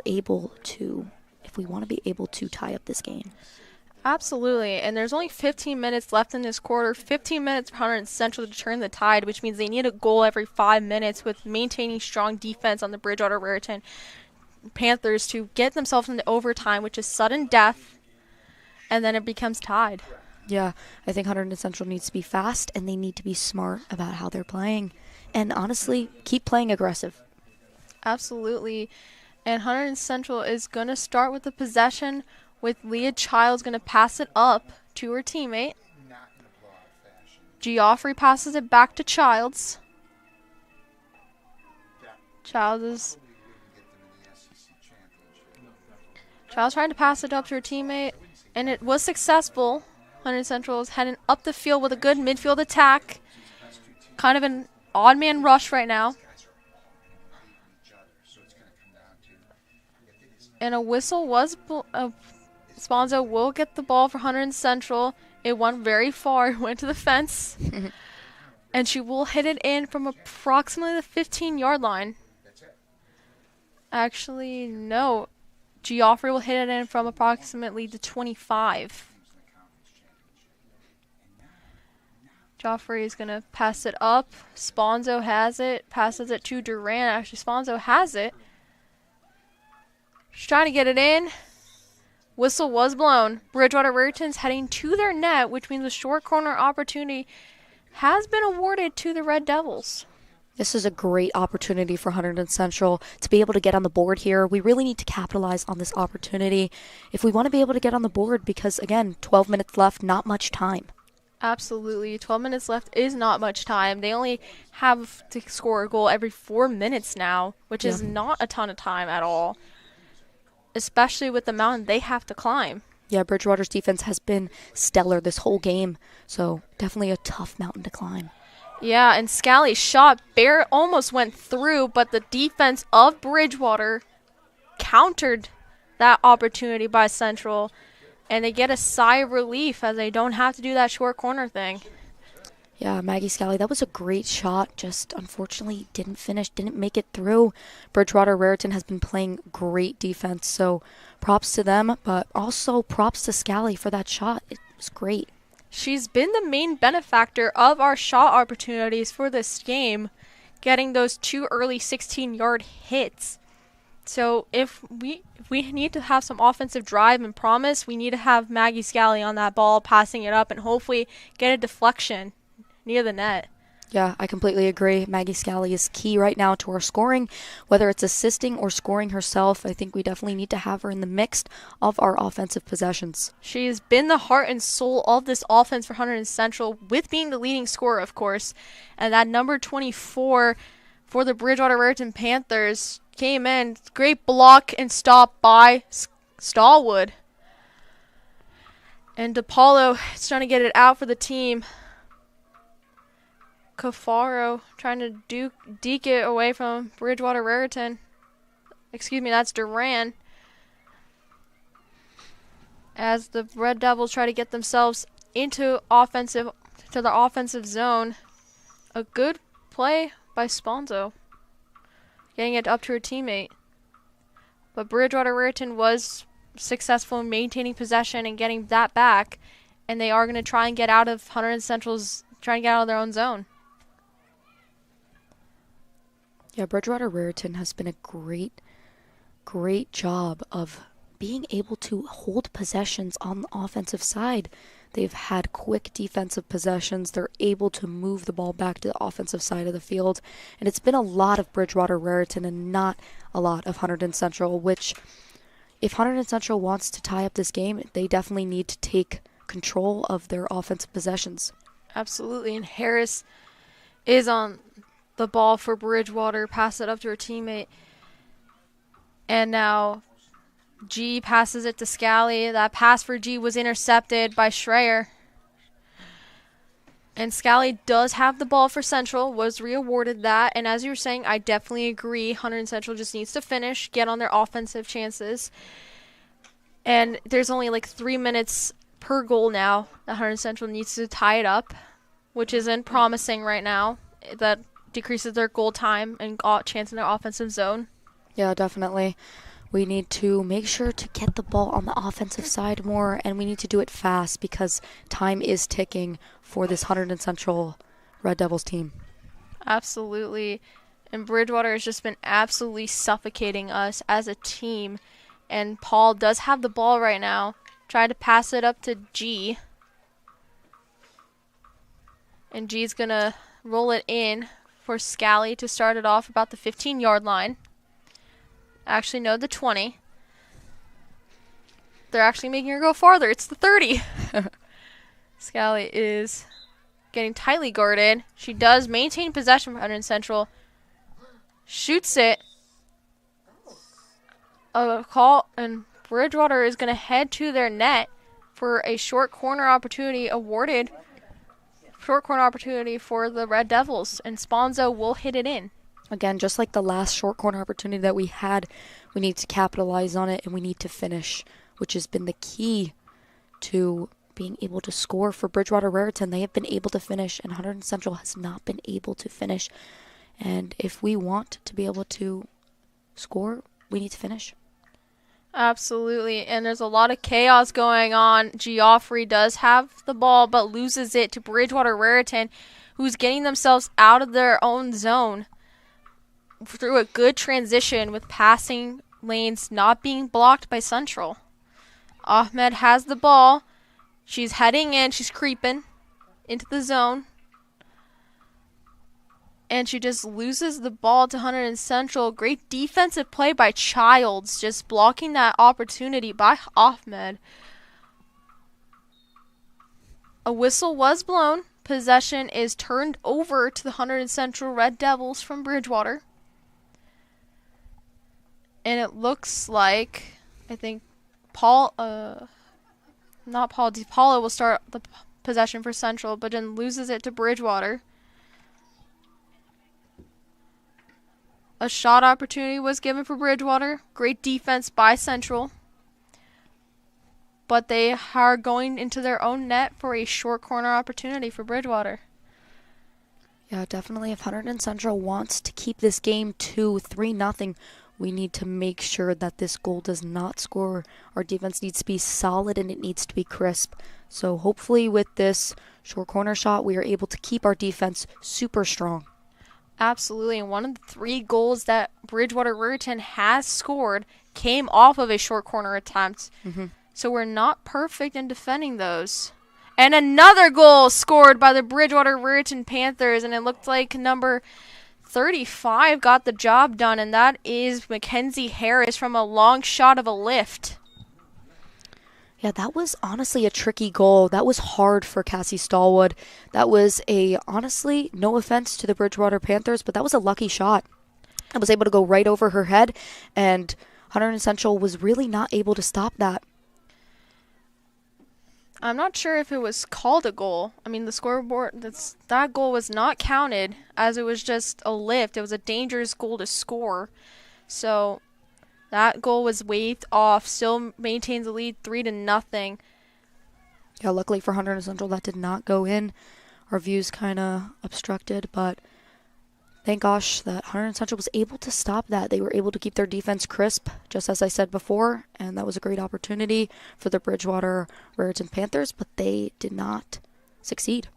want to be able to tie up this game. Absolutely, and there's only 15 minutes left in this quarter. 15 minutes for Hunterdon Central to turn the tide, which means they need a goal every 5 minutes with maintaining strong defense on the Bridgewater Raritan Panthers to get themselves into overtime, which is sudden death, and then it becomes tied. Yeah, I think Hunterdon Central needs to be fast, and they need to be smart about how they're playing. And honestly, keep playing aggressive. Absolutely. And Hunterdon Central is going to start with the possession with Leah Childs going to pass it up to her teammate. Geoffrey passes it back to Childs. Childs trying to pass it up to her teammate, and it was successful. Hunterdon Central is heading up the field with a good midfield attack. Kind of an odd man rush right now. And a whistle was... Sponzo will get the ball for Hunterdon Central. It went very far. It went to the fence. And she will hit it in from approximately the 15-yard line. Actually, no. Geoffrey will hit it in from approximately the 25. Geoffrey is going to pass it up. Sponzo has it. Passes it to Duran. Actually, Sponzo has it. She's trying to get it in. Whistle was blown. Bridgewater Raritan's heading to their net, which means a short corner opportunity has been awarded to the Red Devils. This is a great opportunity for Hunterdon Central to be able to get on the board here. We really need to capitalize on this opportunity if we want to be able to get on the board because, again, 12 minutes left, not much time. Absolutely. 12 minutes left is not much time. They only have to score a goal every 4 minutes now, which is not a ton of time at all, especially with the mountain they have to climb. Yeah, Bridgewater's defense has been stellar this whole game, so definitely a tough mountain to climb. Yeah, and Scally's shot almost went through, but the defense of Bridgewater countered that opportunity by Central, and they get a sigh of relief as they don't have to do that short corner thing. Yeah, Maggie Scally, that was a great shot, just unfortunately didn't make it through. Bridgewater Raritan has been playing great defense, so props to them, but also props to Scally for that shot. It was great. She's been the main benefactor of our shot opportunities for this game, getting those 2 early 16-yard hits. So if we need to have some offensive drive and promise, we need to have Maggie Scally on that ball, passing it up, and hopefully get a deflection near the net. Yeah, I completely agree. Maggie Scally is key right now to our scoring, whether it's assisting or scoring herself. I think we definitely need to have her in the mix of our offensive possessions. She's been the heart and soul of this offense for Hunterdon Central, with being the leading scorer, of course. And that number 24 for the Bridgewater Raritan Panthers came in. Great block and stop by Stallwood. And DePaulo is trying to get it out for the team. Cafaro trying to deke it away from Bridgewater Raritan. Excuse me, that's Duran. As the Red Devils try to get themselves into the offensive zone. A good play by Sponzo, getting it up to her teammate. But Bridgewater Raritan was successful in maintaining possession and getting that back, and they are going to try and get out of Hunterdon Central's, trying to get out of their own zone. Yeah, Bridgewater Raritan has been a great job of being able to hold possessions on the offensive side. They've had quick defensive possessions. They're able to move the ball back to the offensive side of the field. And it's been a lot of Bridgewater Raritan and not a lot of Hunterdon Central, which if Hunterdon Central wants to tie up this game, they definitely need to take control of their offensive possessions. Absolutely, and Harris is on the ball for Bridgewater, pass it up to her teammate. And now G passes it to Scally. That pass for G was intercepted by Schreier. And Scally does have the ball for Central, was re-awarded that. And as you were saying, I definitely agree. Hunterdon Central just needs to finish, get on their offensive chances. And there's only like 3 minutes per goal now that Hunterdon Central needs to tie it up, which isn't promising right now. That decreases their goal time and chance in their offensive zone. Yeah, definitely. We need to make sure to get the ball on the offensive side more, and we need to do it fast because time is ticking for this Hunterdon Central Red Devils team. Absolutely. And Bridgewater has just been absolutely suffocating us as a team. And Paul does have the ball right now. Try to pass it up to G. And G's going to roll it in for Scally to start it off about the 15-yard line. Actually, no, the 20. They're actually making her go farther. It's the 30. Scally is getting tightly guarded. She does maintain possession for Hunterdon Central. Shoots it. A call, and Bridgewater is going to head to their net for a short corner opportunity awarded. Short corner opportunity for the Red Devils, and Sponzo will hit it in. Again, just like the last short corner opportunity that we had, we need to capitalize on it and we need to finish, which has been the key to being able to score for Bridgewater Raritan. They have been able to finish, and Hunterdon Central has not been able to finish. And if we want to be able to score, we need to finish. Absolutely, and there's a lot of chaos going on. Geoffrey does have the ball, but loses it to Bridgewater Raritan, who's getting themselves out of their own zone through a good transition with passing lanes not being blocked by Central. Ahmed has the ball. She's heading in. She's creeping into the zone. And she just loses the ball to Hunterdon Central. Great defensive play by Childs, just blocking that opportunity by Ahmed. A whistle was blown. Possession is turned over to the Hunterdon Central Red Devils from Bridgewater. And it looks like, I think, DePaula will start the possession for Central, but then loses it to Bridgewater. A shot opportunity was given for Bridgewater. Great defense by Central. But they are going into their own net for a short corner opportunity for Bridgewater. Yeah, definitely. If Hunterdon Central wants to keep this game 2-3-0, we need to make sure that this goal does not score. Our defense needs to be solid and it needs to be crisp. So hopefully with this short corner shot, we are able to keep our defense super strong. Absolutely, and one of the 3 goals that Bridgewater Raritan has scored came off of a short corner attempt. So we're not perfect in defending those. And another goal scored by the Bridgewater Raritan Panthers, and it looked like number 35 got the job done, and that is Mackenzie Harris from a long shot of a lift. Yeah, that was honestly a tricky goal. That was hard for Cassie Stallwood. That was honestly, no offense to the Bridgewater Panthers, but that was a lucky shot. I was able to go right over her head, and Hunterdon Central was really not able to stop that. I'm not sure if it was called a goal. I mean, the scoreboard, that goal was not counted, as it was just a lift. It was a dangerous goal to score. So that goal was waved off. Still maintains the lead 3-0. Yeah, luckily for Hunterdon Central, that did not go in. Our view's kind of obstructed, but thank gosh that Hunterdon Central was able to stop that. They were able to keep their defense crisp, just as I said before, and that was a great opportunity for the Bridgewater Raritan Panthers, but they did not succeed.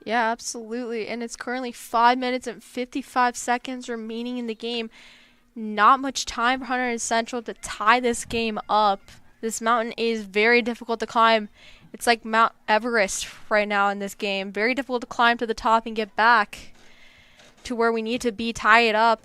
Yeah, absolutely. And it's currently 5 minutes and 55 seconds remaining in the game. Not much time for Hunterdon Central to tie this game up. This mountain is very difficult to climb. It's like Mount Everest right now in this game. Very difficult to climb to the top and get back to where we need to be, tie it up.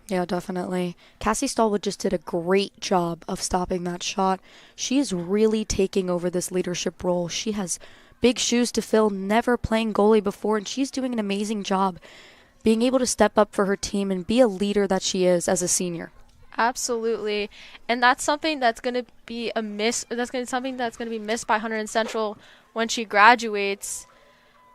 Yeah, definitely. Cassie Stallwood just did a great job of stopping that shot. She is really taking over this leadership role. She has big shoes to fill, never playing goalie before, and she's doing an amazing job being able to step up for her team and be a leader that she is as a senior. Absolutely. And that's something that's going to be a miss. Something that's going to be missed by Hunterdon Central when she graduates,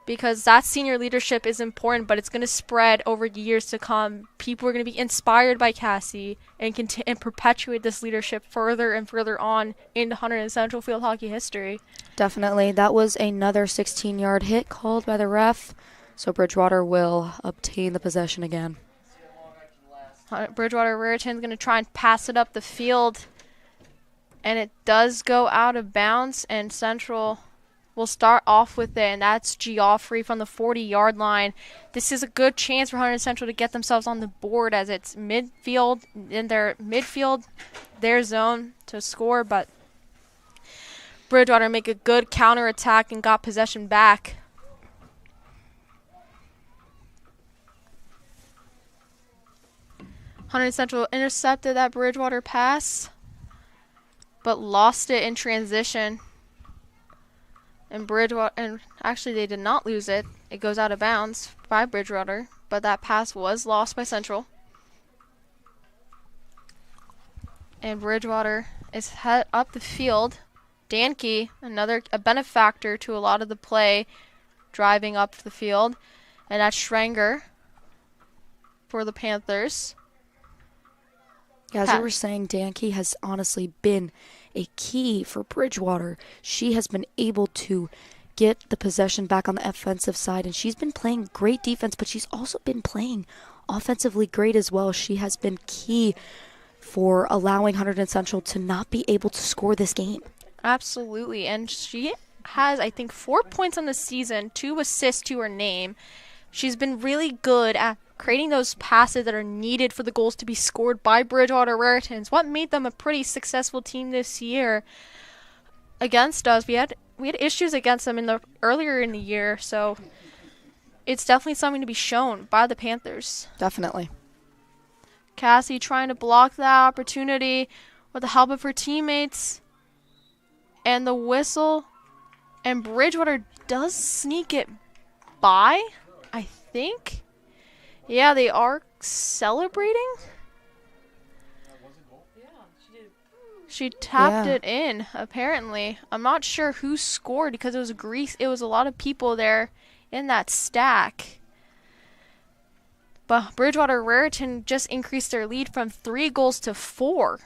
because that senior leadership is important, but it's going to spread over years to come. People are going to be inspired by Cassie and perpetuate this leadership further and further on into Hunterdon Central field hockey history. Definitely. That was another 16-yard hit called by the ref, so Bridgewater will obtain the possession again. Bridgewater Raritan is going to try and pass it up the field, and it does go out of bounds, and Central will start off with it, and that's Geoffrey from the 40-yard line. This is a good chance for Hunterdon Central to get themselves on the board, as it's midfield, in their midfield, their zone to score, but Bridgewater make a good counterattack and got possession back. Hunterdon Central intercepted that Bridgewater pass, but lost it in transition. And actually they did not lose it. It goes out of bounds by Bridgewater, but that pass was lost by Central. And Bridgewater is head up the field. Danke, a benefactor to a lot of the play, driving up the field. And that's Schrenger for the Panthers. Yeah, as we were saying, Danke has honestly been a key for Bridgewater. She has been able to get the possession back on the offensive side, and she's been playing great defense, but she's also been playing offensively great as well. She has been key for allowing Hunterdon Central to not be able to score this game. Absolutely, and she has, I think, 4 points on the season, 2 assists to her name. She's been really good at creating those passes that are needed for the goals to be scored by Bridgewater Raritans. What made them a pretty successful team this year against us? We had issues against them earlier in the year, so it's definitely something to be shown by the Panthers. Definitely. Cassie trying to block that opportunity with the help of her teammates. And the whistle. And Bridgewater does sneak it by, I think. Yeah, they are celebrating. She tapped it in, apparently. I'm not sure who scored because it was a lot of people there in that stack. But Bridgewater Raritan just increased their lead from 3 goals to 4.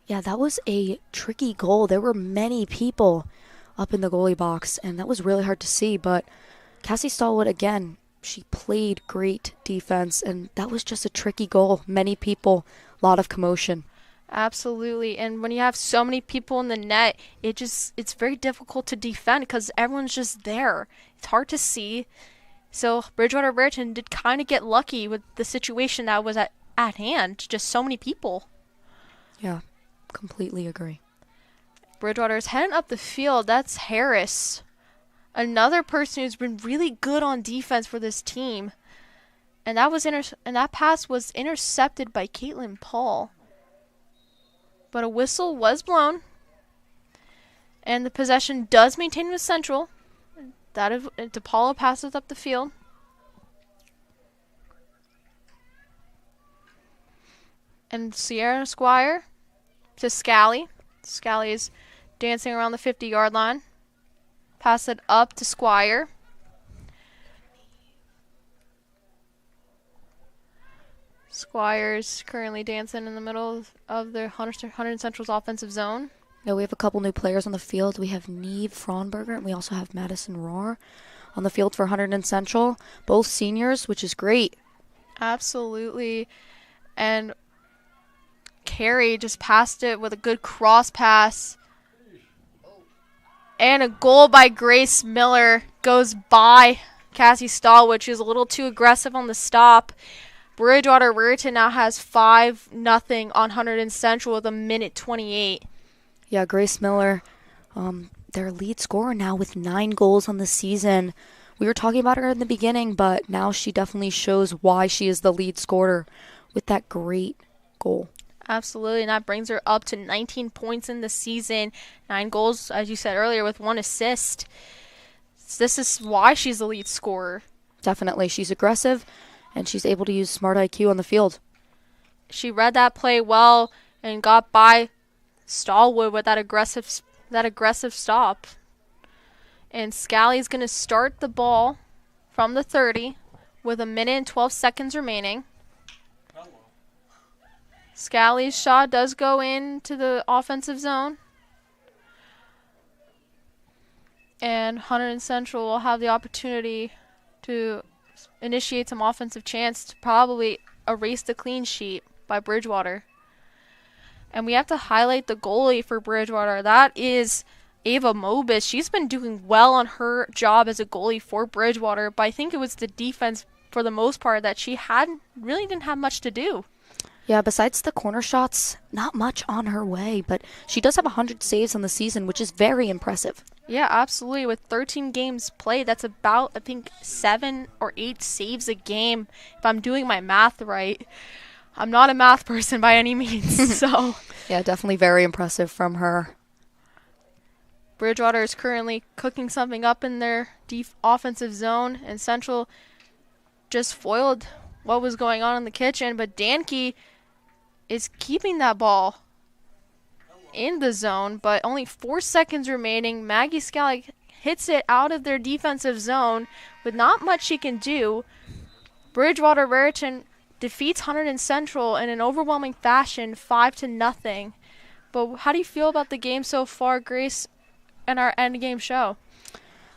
Yeah, that was a tricky goal. There were many people up in the goalie box, and that was really hard to see. But Cassie Stallwood, again, she played great defense, and that was just a tricky goal. Many people, a lot of commotion. Absolutely. And when you have so many people in the net, it's very difficult to defend because everyone's just there. It's hard to see. So Bridgewater Raritan did kind of get lucky with the situation that was at hand. Just so many people. Yeah, completely agree. Bridgewater's heading up the field. That's Harris. Another person who's been really good on defense for this team. And that pass was intercepted by Caitlin Paul. But a whistle was blown. And the possession does maintain with Central. That is, DePaulo passes up the field. And Sierra Squire to Scally. Scally is dancing around the 50-yard line. Pass it up to Squire. Squire's currently dancing in the middle of the Hunterdon Central's offensive zone. Yeah, we have a couple new players on the field. We have Neve Fraunberger, and we also have Madison Rohr on the field for Hunterdon Central. Both seniors, which is great. Absolutely. And Carey just passed it with a good cross pass. And a goal by Grace Miller goes by Cassie Stallwood. She was a little too aggressive on the stop. Bridgewater Raritan now has 5-0 on Hunterdon Central with 1:28. Yeah, Grace Miller, their lead scorer now with 9 goals on the season. We were talking about her in the beginning, but now she definitely shows why she is the lead scorer with that great goal. Absolutely, and that brings her up to 19 points in the season. 9 goals, as you said earlier, with 1 assist. This is why she's the lead scorer. Definitely. She's aggressive, and she's able to use smart IQ on the field. She read that play well and got by Stallwood with that aggressive stop. And Scally's going to start the ball from the 30 with 1:12 remaining. Scally's shot does go into the offensive zone. And Hunterdon Central will have the opportunity to initiate some offensive chance to probably erase the clean sheet by Bridgewater. And we have to highlight the goalie for Bridgewater. That is Ava Mobis. She's been doing well on her job as a goalie for Bridgewater, but I think it was the defense for the most part that she really didn't have much to do. Yeah, besides the corner shots, not much on her way, but she does have 100 saves on the season, which is very impressive. Yeah, absolutely. With 13 games played, that's about, I think, 7 or 8 saves a game, if I'm doing my math right. I'm not a math person by any means, so. Yeah, definitely very impressive from her. Bridgewater is currently cooking something up in their offensive zone, and Central just foiled what was going on in the kitchen, but Danke is keeping that ball in the zone, but only 4 seconds remaining. Maggie Scally hits it out of their defensive zone with not much she can do. Bridgewater Raritan defeats Hunterdon Central in an overwhelming fashion, 5-0. But how do you feel about the game so far, Grace, and our end game show?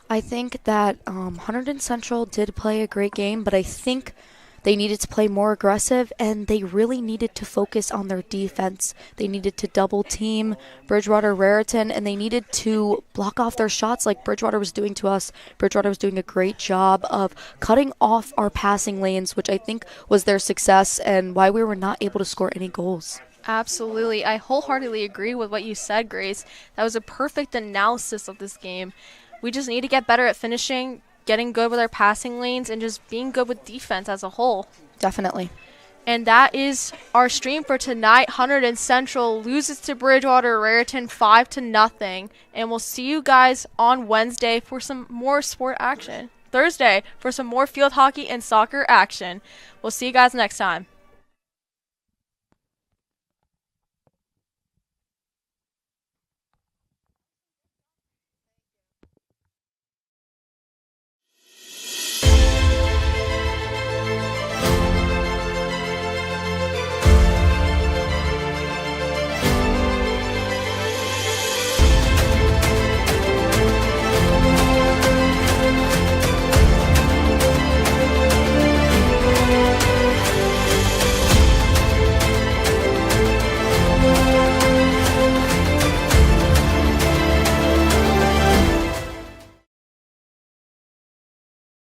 I think that Hunterdon Central did play a great game, but I think They needed to play more aggressive, and they really needed to focus on their defense. They needed to double team Bridgewater, Raritan, and they needed to block off their shots like Bridgewater was doing to us. Bridgewater was doing a great job of cutting off our passing lanes, which I think was their success and why we were not able to score any goals. Absolutely. I wholeheartedly agree with what you said, Grace. That was a perfect analysis of this game. We just need to get better at finishing, getting good with our passing lanes, and just being good with defense as a whole. Definitely. And that is our stream for tonight. Hunterdon Central loses to Bridgewater Raritan 5-0. And we'll see you guys on Wednesday for some more sport action. Thursday for some more field hockey and soccer action. We'll see you guys next time.